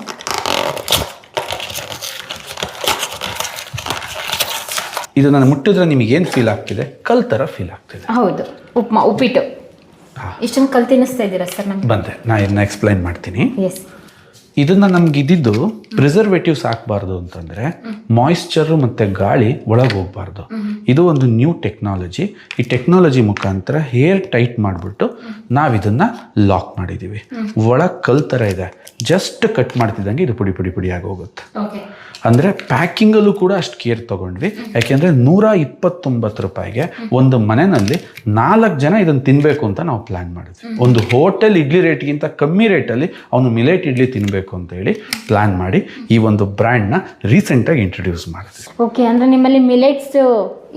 ಇದು ನಾನು ಮುಟ್ಟಿದ್ರೆ ನಿಮಗೆ ಏನು ಫೀಲ್ ಆಗ್ತಿದೆ? ಕಲ್ ಥರ ಫೀಲ್ ಆಗ್ತಿದೆ. ಹೌದು, ಉಪ್ಪಿಟ್ಟು ಇಷ್ಟೊಂದು ಕಲ್ ತಿನ್ನಿಸ್ತಾ ಇದ್ದೀರಾ ಸರ್? ಬಂದೆ, ನಾನು ಇದನ್ನ ಎಕ್ಸ್ಪ್ಲೈನ್ ಮಾಡ್ತೀನಿ. ಎಸ್, ಇದನ್ನು ನಮ್ಗೆ ಇದ್ದಿದ್ದು ಪ್ರಿಸರ್ವೇಟಿವ್ಸ್ ಹಾಕಬಾರ್ದು ಅಂತಂದರೆ ಮಾಯಿಶ್ಚರು ಮತ್ತು ಗಾಳಿ ಒಳಗೆ ಹೋಗಬಾರ್ದು. ಇದು ಒಂದು ನ್ಯೂ ಟೆಕ್ನಾಲಜಿ. ಈ ಟೆಕ್ನಾಲಜಿ ಮುಖಾಂತರ ಹೇರ್ ಟೈಟ್ ಮಾಡಿಬಿಟ್ಟು ನಾವು ಇದನ್ನು ಲಾಕ್ ಮಾಡಿದ್ದೀವಿ. ಒಳಗೆ ಕಲ್ ಥರ ಇದೆ, ಜಸ್ಟ್ ಕಟ್ ಮಾಡ್ತಿದ್ದಂಗೆ ಇದು ಪುಡಿ ಆಗಿ ಹೋಗುತ್ತೆ. ಅಂದರೆ ಪ್ಯಾಕಿಂಗಲ್ಲೂ ಕೂಡ ಅಷ್ಟು ಕೇರ್ ತೊಗೊಂಡ್ವಿ. ಯಾಕೆಂದರೆ 129 ರೂಪಾಯಿಗೆ ಒಂದು ಮನೆಯಲ್ಲಿ 4 ಜನ ಇದನ್ನು ತಿನ್ನಬೇಕು ಅಂತ ನಾವು ಪ್ಲ್ಯಾನ್ ಮಾಡಿದ್ವಿ. ಒಂದು ಹೋಟೆಲ್ ಇಡ್ಲಿ ರೇಟ್ಗಿಂತ ಕಮ್ಮಿ ರೇಟಲ್ಲಿ ಅವನು ಮಿಲೆಟ್ ಇಡ್ಲಿ ತಿನ್ನಬೇಕು ಅಂತ ಹೇಳಿ ಪ್ಲ್ಯಾನ್ ಮಾಡಿ ಈ ಒಂದು ಬ್ರ್ಯಾಂಡ್ನ ರೀಸೆಂಟಾಗಿ ಇಂಟ್ರೊಡ್ಯೂಸ್ ಮಾಡಿದ್ವಿ. ಓಕೆ, ಅಂದರೆ ನಿಮ್ಮಲ್ಲಿ ಮಿಲೆಟ್ಸ್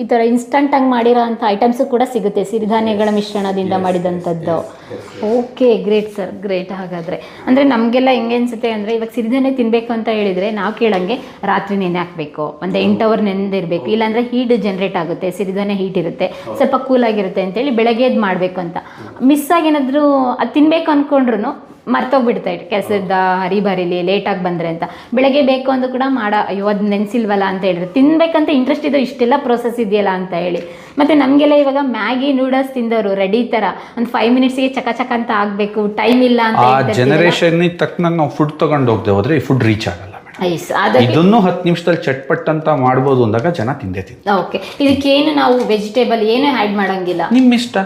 ಈ ಥರ ಇನ್ಸ್ಟಂಟಾಗಿ ಮಾಡಿರೋ ಅಂಥ ಐಟಮ್ಸು ಕೂಡ ಸಿಗುತ್ತೆ, ಸಿರಿಧಾನ್ಯಗಳ ಮಿಶ್ರಣದಿಂದ ಮಾಡಿದಂಥದ್ದು. Okay, great sir, great. ಹಾಗಾದರೆ ಅಂದರೆ ನಮಗೆಲ್ಲ ಹೆಂಗೆ ಅನಿಸುತ್ತೆ ಅಂದರೆ, ಇವಾಗ ಸಿರಿಧಾನ್ಯ ತಿನ್ನಬೇಕು ಅಂತ ಹೇಳಿದರೆ ನಾವು ಕೇಳಂಗೆ ರಾತ್ರಿ ನೆನೆ ಹಾಕಬೇಕು, ಒಂದು 8 ಅವರ್ ನೆನೆದಿರಬೇಕು, ಇಲ್ಲಾಂದರೆ ಹೀಟ್ ಜನ್ರೇಟ್ ಆಗುತ್ತೆ, ಸಿರಿಧಾನ್ಯ ಹೀಟ್ ಇರುತ್ತೆ, ಸ್ವಲ್ಪ ಕೂಲಾಗಿರುತ್ತೆ ಅಂತೇಳಿ ಬೆಳಗ್ಗೆ ಎದ್ದು ಮಾಡಬೇಕು ಅಂತ. ಮಿಸ್ ಆಗಿ ಏನಾದರೂ ಅದು ತಿನ್ನಬೇಕು ಅಂದ್ಕೊಂಡ್ರು ಮರ್ತೋಗ್ಬಿಡ್ತಾ ಇಟ್ಟು ಕೆಲಸದ ಹರಿಬರಿಲಿ ಲೇಟಾಗಿ ಬಂದರೆ ಅಂತ. ಬೆಳಗ್ಗೆ ಬೇಕು ಅಂದು ಕೂಡ ಅಯ್ಯೋ ಅದು ನೆನೆಸಿಲ್ವಲ್ಲ ಅಂತ ಹೇಳಿದ್ರೆ ತಿನ್ನಬೇಕಂತ ಇಂಟ್ರೆಸ್ಟ್ ಇದ್ದು ಇಷ್ಟೆಲ್ಲ ಪ್ರೋಸೆಸ್ ಇದೆಯಲ್ಲ ಅಂತ ಹೇಳಿ. ಮತ್ತು ನಮಗೆಲ್ಲ ಇವಾಗ ಮ್ಯಾಗಿ ನೂಡಲ್ಸ್ ತಿಂದವರು ರೆಡಿ ಥರ ಒಂದು 5 ಮಿನಿಟ್ಸ್ಗೆ ಚಕ ಅಂತ ಆಗಬೇಕು, ಟೈಮ್ ಇಲ್ಲ ಅಂತ ಜನರೇಷನ್ ತಕ್ಕನಾಗ ನಾವು ಫುಡ್ ತೊಗೊಂಡು ಹೋಗದೆ ಹೋದರೆ ಈ ಫುಡ್ ರೀಚ್ ಆಗಲ್ಲ. ಮಾಡಿ. ಇದನ್ನು 10 ನಿಮಿಷದಲ್ಲಿ ಚಟ್ಪಟ್ ಅಂತ ಮಾಡ್ಬೋದು ಅಂದಾಗ ಜನ ತಿಂದೇ ತಿಂತಾರೆ. ಓಕೆ, ಇದಕ್ಕೇನು ನಾವು ವೆಜಿಟೇಬಲ್ ಏನು ಆ್ಯಡ್ ಮಾಡಂಗಿಲ್ಲ, ನಿಮ್ಮ ಇಷ್ಟ.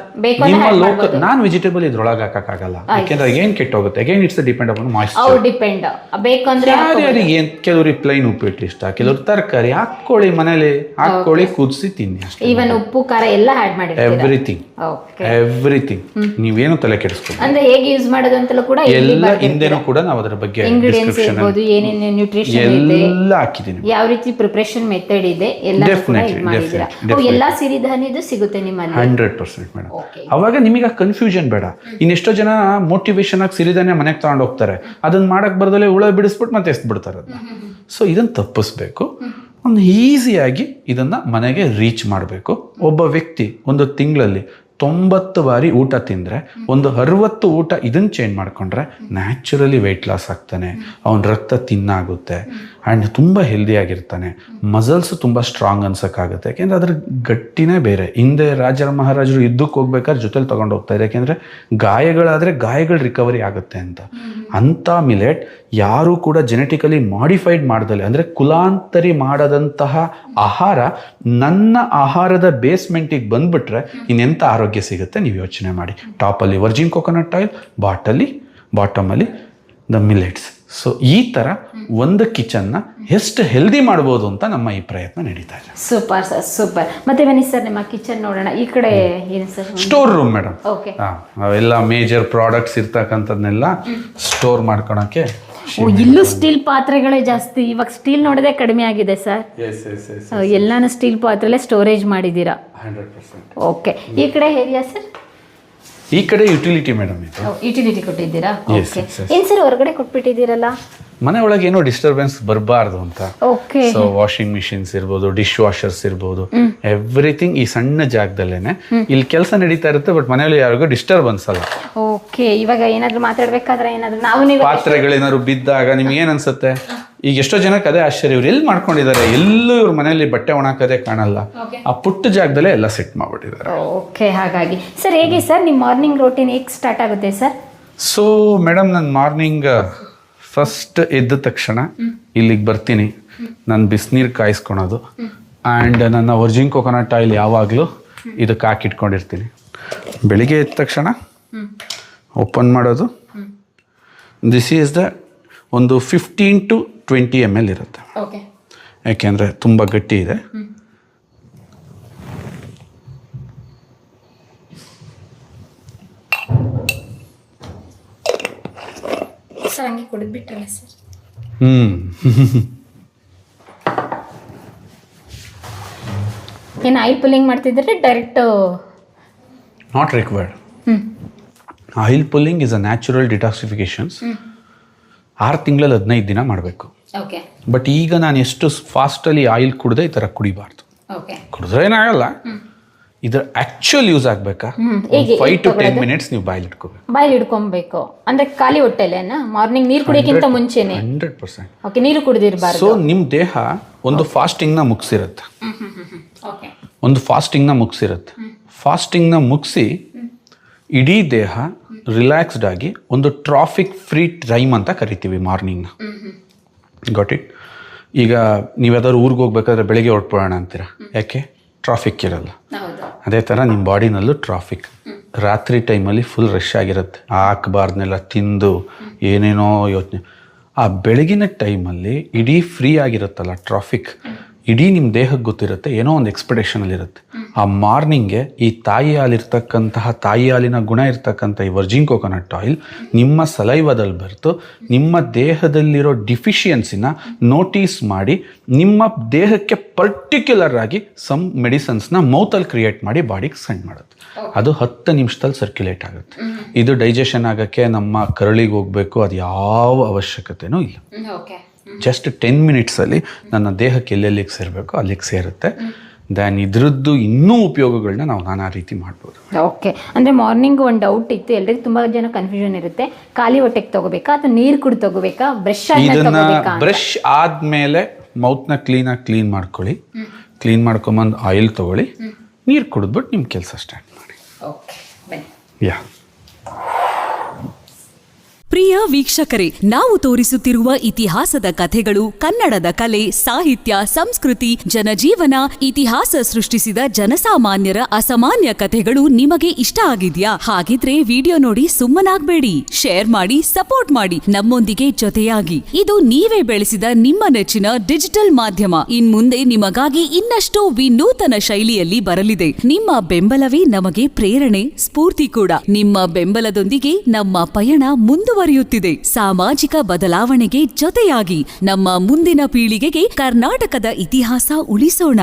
ನಿಮ್ಮ ಲೋಕಲ್ ನಾನ್ ವೆಜಿಟೇಬಲ್ ಇದ್ರೊಳಗೆ ಹಾಕಕ್ಕಾಗಲ್ಲ, ಯಾಕೆಂದ್ರೆ ಏನ್ ಕೆಟ್ಟೋಗುತ್ತೆ. Again it's depend upon moisture. Depend ಬೇಕಂದ್ರೆ ಯಾರ್ಯಾರಿಗೆ ಏನ್, ಕೆಲವ್ರಿಗೆ ಪ್ಲೈನ್ ಉಪ್ಪಿಟ್ಟು ಇಷ್ಟ, ಕೆಲವ್ರು ತರಕಾರಿ ಹಾಕೊಳ್ಳಿ, ಮನೇಲಿ ಹಾಕೊಳ್ಳಿ, ಕುದಿಸಿ ತಿನ್ನಿ ಅಷ್ಟೇ. ಈವನ್ ಉಪ್ಪು ಖಾರ ಎಲ್ಲ ಆ್ಯಡ್ ಮಾಡಿರ್ತೀರಾ? ಎವ್ರಿಥಿಂಗ್ ನೀವೇನು ತಲೆ ಕೆಡಿಸ್ಕೊಂಡು ಅಂದ್ರೆ ಹೇಗೆ ಯೂಸ್ ಮಾಡೋದು ಅಂತಲೂ ಕೂಡ ಎಲ್ಲ ಹಿಂದೆನೂ ಕೂಡ ನಾವು ಅದರ ಬಗ್ಗೆ ಇಂಗ್ರೀಡಿಯೆಂಟ್ಸ್ ಇರ್ಬೋದು, ಏನೇನು ನ್ಯೂಟ್ರಿಷನ್ ಇದೆ, ಎಲ್ಲ ಹಾಕಿದ್ದೀನಿ. ಯಾವ ರೀತಿ ಪ್ರಿಪರೇಷನ್ ಮೆಥಡ್ ಇದೆ ಎಲ್ಲ ಮಾಡಿದ್ದೀರಾ. ಎಲ್ಲಾ ಸಿರಿಧಾನ್ಯದ್ದು ಸಿಗುತ್ತೆ ನಿಮ್ಮಲ್ಲಿ 100% ಮೇಡಮ್. ಅವಾಗ ನಿಮಗೆ ಕನ್ಫ್ಯೂಷನ್ ಬೇಡ. ಇನ್ನೆಷ್ಟೋ ಜನ ಮೋಟಿವೇಶನ್ ಆಗಿ ಸಿರಿಧಾನ್ಯ ಮನೆಗೆ ತಗೊಂಡು ಹೋಗ್ತಾರೆ, ಅದನ್ನ ಮಾಡಕ್ ಬರ್ದಲ್ಲೇ ಹುಳ ಬಿಡಿಸ್ಬಿಟ್ಟು ಮತ್ತೆ ಎಸ್ದು ಬಿಡ್ತಾರೆ ಅದನ್ನ. ಸೊ ಇದನ್ನ ತಪ್ಪಿಸ್ಬೇಕು. ಒಂದು ಈಸಿಯಾಗಿ ಇದನ್ನ ಮನೆಗೆ ರೀಚ್ ಮಾಡಬೇಕು. ಒಬ್ಬ ವ್ಯಕ್ತಿ ಒಂದು ತಿಂಗಳಲ್ಲಿ 90 ಬಾರಿ ಊಟ ತಿಂದರೆ ಒಂದು 60 ಊಟ ಇದನ್ನು ಚೇಂಜ್ ಮಾಡಿಕೊಂಡ್ರೆ ನ್ಯಾಚುರಲಿ ವೆಯ್ಟ್ ಲಾಸ್ ಆಗ್ತಾನೆ, ಅವನ ರಕ್ತ ತಿನ್ನಾಗುತ್ತೆ ಆ್ಯಂಡ್ ತುಂಬ ಹೆಲ್ದಿಯಾಗಿರ್ತಾನೆ. ಮಸಲ್ಸ್ ತುಂಬ ಸ್ಟ್ರಾಂಗ್ ಅನ್ಸೋಕ್ಕಾಗುತ್ತೆ, ಯಾಕೆಂದರೆ ಅದ್ರ ಗಟ್ಟಿನೇ ಬೇರೆ. ಹಿಂದೆ ರಾಜರ ಮಹಾರಾಜರು ಯುದ್ಧಕ್ಕೆ ಹೋಗ್ಬೇಕಾದ್ರೆ ಜೊತೆಲಿ ತೊಗೊಂಡು ಹೋಗ್ತಾರೆ, ಯಾಕೆಂದರೆ ಗಾಯಗಳಾದರೆ ಗಾಯಗಳು ರಿಕವರಿ ಆಗುತ್ತೆ ಅಂತ. ಅಂಥ ಮಿಲೆಟ್ ಯಾರೂ ಕೂಡ ಜೆನೆಟಿಕಲಿ ಮಾಡಿಫೈಡ್ ಮಾಡ್ದಲೆ, ಅಂದರೆ ಕುಲಾಂತರಿ ಮಾಡದಂತಹ ಆಹಾರ ನನ್ನ ಆಹಾರದ ಬೇಸ್ಮೆಂಟಿಗೆ ಬಂದುಬಿಟ್ರೆ ಇನ್ನೆಂಥ ಆರೋಗ್ಯ ಸಿಗುತ್ತೆ ನೀವು ಯೋಚನೆ ಮಾಡಿ. ಟಾಪಲ್ಲಿ ವರ್ಜಿನ್ ಕೋಕೋನಟ್ ಆಯಿಲ್, ಬಾಟಮಲ್ಲಿ ದ ಮಿಲೆಟ್ಸ್. ಸೊ ಈ ಥರ ಒಂದು ಕಿಚನ್ನ ಎಷ್ಟು ಹೆಲ್ದಿ ಮಾಡ್ಬೋದು ಅಂತ ನಮ್ಮ ಈ ಪ್ರಯತ್ನ ನಡೀತಾ ಇದೆ. Super sir, super. ಮತ್ತೆ ಬನ್ನಿ ಸರ್ ನಿಮ್ಮ ಕಿಚನ್ ನೋಡೋಣ. ಈ ಕಡೆ ಏನು sir? Store room madam. Okay, ಅವೆಲ್ಲ ಮೇಜರ್ ಪ್ರಾಡಕ್ಟ್ಸ್ ಇರ್ತಕ್ಕಂಥದ್ನೆಲ್ಲ ಸ್ಟೋರ್ ಮಾಡ್ಕೊಳಕ್ಕೆ. ಇಲ್ಲೂ ಸ್ಟೀಲ್ ಪಾತ್ರೆಗಳೇ ಜಾಸ್ತಿ. ಇವಾಗ ಸ್ಟೀಲ್ ನೋಡೋದೇ ಕಡಿಮೆ ಆಗಿದೆ ಸರ್. ಎಲ್ಲಾನು ಸ್ಟೀಲ್ ಪಾತ್ರೆಲ್ಲೇ ಸ್ಟೋರೇಜ್ ಮಾಡಿದ್ದೀರಾ. 100%. ಓಕೆ, ಈ ಕಡೆ ಏರಿಯಾ ಸರ್? ಈ ಕಡೆ ಯುಟಿಲಿಟಿ ಮೇಡಮ್. ಇದು ಯುಟಿಲಿಟಿ ಕೊಟ್ಟಿದ್ದೀರಾ? ಓಕೆ. ಏನು ಸರ್ ಹೊರಗಡೆ ಕೊಟ್ಬಿಟ್ಟಿದ್ದೀರಲ್ಲ? ಮನೆ ಒಳಗೆ ಏನೋ ಡಿಸ್ಟರ್ಬೆನ್ಸ್ ಬರಬಾರ್ದು ಅಂತ. ಓಕೆ. ಸೊ ವಾಷಿಂಗ್ ಮಿಷಿನ್ಸ್ ಇರ್ಬೋದು, ಡಿಶ್ ವಾಷರ್ಸ್ ಇರ್ಬೋದು, ಎವ್ರಿಥಿಂಗ್ ಈ ಸಣ್ಣ ಜಾಗದಲ್ಲೇನೆ. ಇಲ್ಲಿ ಕೆಲಸ ನಡೀತಾ ಇರುತ್ತೆ, ಬಟ್ ಮನೆಯಲ್ಲಿ ಯಾರಿಗೂ ಡಿಸ್ಟರ್ಬೆನ್ಸ್ ಅಲ್ಲ. ಓಕೆ. ಇವಾಗ ಏನಾದ್ರು ಮಾತಾಡ್ಬೇಕಾದ್ರೆ ಏನಾದ್ರು ನಾವು ಪಾತ್ರೆಗಳೇನಾದ್ರು ಬಿದ್ದಾಗ ನಿಮ್ಗೆ ಏನ್ ಅನ್ಸುತ್ತೆ? ಈಗ ಎಷ್ಟೋ ಜನಕ್ಕೆ ಅದೇ ಆಶ್ಚರ್ಯ, ಇವ್ರು ಎಲ್ಲಿ ಮಾಡ್ಕೊಂಡಿದ್ದಾರೆ, ಎಲ್ಲೂ ಇವ್ರ ಮನೆಯಲ್ಲಿ ಬಟ್ಟೆ ಒಣಾಕದೇ ಕಾಣಲ್ಲ, ಆ ಪುಟ್ಟ ಜಾಗದಲ್ಲೇ ಎಲ್ಲ ಸೆಟ್ ಮಾಡ್ಬಿಟ್ಟಿದ್ದಾರೆ. ಓಕೆ. ಹಾಗಾಗಿ ಸರ್ ಹೇಗೆ ಸರ್ ನಿಮ್ಮ ಮಾರ್ನಿಂಗ್ ರೂಟೀನ್ ಹೇಗೆ ಸ್ಟಾರ್ಟ್ ಆಗುತ್ತೆ ಸರ್? ಸೊ ಮೇಡಮ್, ನನ್ನ ಮಾರ್ನಿಂಗ್ ಫಸ್ಟ್ ಎದ್ದ ತಕ್ಷಣ ಇಲ್ಲಿಗೆ ಬರ್ತೀನಿ, ನಾನು ಬಿಸಿನೀರು ಕಾಯಿಸ್ಕೊಳೋದು ಆ್ಯಂಡ್ ನನ್ನ ವರ್ಜಿನ್ ಕೋಕೋನಟ್ ಆಯಿಲ್ ಯಾವಾಗಲೂ ಇದಕ್ಕೆ ಹಾಕಿಟ್ಕೊಂಡಿರ್ತೀನಿ. ಬೆಳಿಗ್ಗೆ ಎದ್ದ ತಕ್ಷಣ ಓಪನ್ ಮಾಡೋದು. ದಿಸ್ ಈಸ್ ದ ಒಂದು 15 to 20 ml ಇರುತ್ತೆ, ಯಾಕೆಂದರೆ ತುಂಬ ಗಟ್ಟಿ ಇದೆ. ಸರ್ ಹಂಗೆ ಕುಡಿದ್ಬಿಟ್ರಲ್ಲ ಸರ್? ಏನು ಆಯಿಲ್ ಪುಲ್ಲಿಂಗ್ ಮಾಡ್ತಿದ್ರೆ direct? Not required. Oil pulling is a natural detoxifications. 6 ತಿಂಗಳಲ್ಲಿ 15 ದಿನ ಮಾಡಬೇಕು. ಬಟ್ ಈಗ ನಾನು ಎಷ್ಟು ಫಾಸ್ಟಲ್ಲಿ ಆಯಿಲ್ ಕುಡಿದೆ ಈ ಥರ ಕುಡಿಬಾರ್ದು. ಕುಡಿದ್ರೆ ಏನಾಗಲ್ಲ, ಇದ್ರ ಆಕ್ಚುಯಲ್ ಯೂಸ್ ಆಗಬೇಕಾ 5 to 10 minutes ನೀವು ಬಾಯಲ್ಲಿ ಇಟ್ಕೋಬೇಕು. ಬಾಯಲ್ಲಿ ಇಟ್ಕೊಬೇಕು ಅಂದ್ರೆ ಖಾಲಿ ಹೊಟ್ಟೆಲೇನಾ? ಮಾರ್ನಿಂಗ್ ನೀರು ಕುಡಿಯೋಕ್ಕಿಂತ ಮುಂಚೆನೆ? 100%. ಓಕೆ, ನೀರು ಕುಡಿದಿರಬಾರ್ದು. ಸೊ ನಿಮ್ಮ ದೇಹ ಒಂದು ಫಾಸ್ಟಿಂಗ್ನ ಮುಗಿಸಿರುತ್ತೆ, ಫಾಸ್ಟಿಂಗ್ನ ಮುಗಿಸಿ ಇಡೀ ದೇಹ ರಿಲ್ಯಾಕ್ಸ್ಡ್ ಆಗಿ ಒಂದು ಟ್ರಾಫಿಕ್ ಫ್ರೀ ಟೈಮ್ ಅಂತ ಕರಿತೀವಿ ಮಾರ್ನಿಂಗ್ನ. Got it? ಈಗ ನೀವ್ಯಾವ್ದಾದ್ರು ಊರಿಗೆ ಹೋಗ್ಬೇಕಾದ್ರೆ ಬೆಳಗ್ಗೆ ಹೊರಟ್ಬಿಡೋಣ ಅಂತೀರಾ, ಯಾಕೆ? ಟ್ರಾಫಿಕ್ ಇರಲ್ಲ. ಅದೇ ಥರ ನಿಮ್ಮ ಬಾಡಿನಲ್ಲೂ ಟ್ರಾಫಿಕ್. ರಾತ್ರಿ ಟೈಮಲ್ಲಿ ಫುಲ್ ರಶ್ ಆಗಿರುತ್ತೆ, ಹಾಕಬಾರ್ದನ್ನೆಲ್ಲ ತಿಂದು ಏನೇನೋ ಯೋಚನೆ. ಆ ಬೆಳಗಿನ ಟೈಮಲ್ಲಿ ಇಡೀ ಫ್ರೀ ಆಗಿರುತ್ತಲ್ಲ ಟ್ರಾಫಿಕ್, ಇಡೀ ನಿಮ್ಮ ದೇಹಕ್ಕೆ ಗೊತ್ತಿರುತ್ತೆ, ಏನೋ ಒಂದು ಎಕ್ಸ್ಪೆಕ್ಟೇಷನಲ್ಲಿರುತ್ತೆ. ಆ ಮಾರ್ನಿಂಗ್ಗೆ ಈ ತಾಯಿ ಹಾಲಿರ್ತಕ್ಕಂತಹ ತಾಯಿ ಹಾಲಿನ ಗುಣ ಇರ್ತಕ್ಕಂಥ ಈ ವರ್ಜಿನ್ ಕೋಕೋನಟ್ ಆಯಿಲ್ ನಿಮ್ಮ ಸಲೈವದಲ್ಲಿ ಬರೆದು ನಿಮ್ಮ ದೇಹದಲ್ಲಿರೋ ಡಿಫಿಷಿಯನ್ಸಿನ ನೋಟಿಸ್ ಮಾಡಿ ನಿಮ್ಮ ದೇಹಕ್ಕೆ ಪರ್ಟಿಕ್ಯುಲರ್ ಆಗಿ ಸಮ್ ಮೆಡಿಸನ್ಸ್ನ ಮೌತಲ್ಲಿ ಕ್ರಿಯೇಟ್ ಮಾಡಿ ಬಾಡಿಗೆ ಸೆಂಡ್ ಮಾಡುತ್ತೆ. ಅದು 10 ನಿಮಿಷದಲ್ಲಿ ಸರ್ಕ್ಯುಲೇಟ್ ಆಗುತ್ತೆ. ಇದು ಡೈಜೆಷನ್ ಆಗೋಕ್ಕೆ ನಮ್ಮ ಕರಳಿಗೆ ಹೋಗಬೇಕು, ಅದು ಯಾವ ಅವಶ್ಯಕತೆನೂ ಇಲ್ಲ. ಜಸ್ಟ್ 10 minutesಲ್ಲಿ ನನ್ನ ದೇಹಕ್ಕೆ ಎಲ್ಲೆಲ್ಲಿಗೆ ಸೇರಬೇಕು ಅಲ್ಲಿಗೆ ಸೇರುತ್ತೆ. ದ್ಯಾನ್ ಇದ್ರದ್ದು ಇನ್ನೂ ಉಪಯೋಗಗಳನ್ನ ನಾವು ನಾನಾ ರೀತಿ ಮಾಡ್ಬೋದು. ಓಕೆ. ಅಂದರೆ ಮಾರ್ನಿಂಗ್ ಒಂದು ಡೌಟ್ ಇತ್ತು, ಎಲ್ಲರಿಗೂ ತುಂಬ ಜನ ಕನ್ಫ್ಯೂಷನ್ ಇರುತ್ತೆ, ಖಾಲಿ ಹೊಟ್ಟೆಗೆ ತಗೋಬೇಕಾ ಅಥವಾ ನೀರು ಕುಡಿ ತಗೋಬೇಕಾ, ಬ್ರಷ್ ಆದಮೇಲೆ ಮೌತ್ನ ಕ್ಲೀನ್ ಮಾಡ್ಕೊಳ್ಳಿ, ಕ್ಲೀನ್ ಮಾಡ್ಕೊಂಬಂದು ಆಯಿಲ್ ತೊಗೊಳ್ಳಿ, ನೀರು ಕುಡಿದ್ಬಿಟ್ಟು ನಿಮ್ಮ ಕೆಲಸ ಸ್ಟಾರ್ಟ್ ಮಾಡಿ. ಓಕೆ, ಬನ್ನಿ. ಯಾ ಪ್ರಿಯ ವೀಕ್ಷಕರೇ, ನಾವು ತೋರಿಸುತ್ತಿರುವ ಇತಿಹಾಸದ ಕಥೆಗಳು ಕನ್ನಡದ ಕಲೆ, ಸಾಹಿತ್ಯ, ಸಂಸ್ಕೃತಿ, ಜನಜೀವನ, ಇತಿಹಾಸ ಸೃಷ್ಟಿಸಿದ ಜನಸಾಮಾನ್ಯರ ಅಸಾಮಾನ್ಯ ಕಥೆಗಳು ನಿಮಗೆ ಇಷ್ಟ ಆಗಿದ್ಯಾ? ಹಾಗಿದ್ರೆ ವಿಡಿಯೋ ನೋಡಿ ಸುಮ್ಮನಾಗ್ಬೇಡಿ, ಶೇರ್ ಮಾಡಿ, ಸಪೋರ್ಟ್ ಮಾಡಿ, ನಮ್ಮೊಂದಿಗೆ ಜೊತೆಯಾಗಿ. ಇದು ನೀವೇ ಬೆಳೆಸಿದ ನಿಮ್ಮ ನೆಚ್ಚಿನ ಡಿಜಿಟಲ್ ಮಾಧ್ಯಮ. ಇನ್ಮುಂದೆ ನಿಮಗಾಗಿ ಇನ್ನಷ್ಟು ವಿನೂತನ ಶೈಲಿಯಲ್ಲಿ ಬರಲಿದೆ. ನಿಮ್ಮ ಬೆಂಬಲವೇ ನಮಗೆ ಪ್ರೇರಣೆ, ಸ್ಫೂರ್ತಿ ಕೂಡ. ನಿಮ್ಮ ಬೆಂಬಲದೊಂದಿಗೆ ನಮ್ಮ ಪಯಣ ಮುಂದುವರಿಯುತ್ತಿದೆ. ಸಾಮಾಜಿಕ ಬದಲಾವಣೆಗೆ ಜೊತೆಯಾಗಿ ನಮ್ಮ ಮುಂದಿನ ಪೀಳಿಗೆಗೆ ಕರ್ನಾಟಕದ ಇತಿಹಾಸ ಉಳಿಸೋಣ.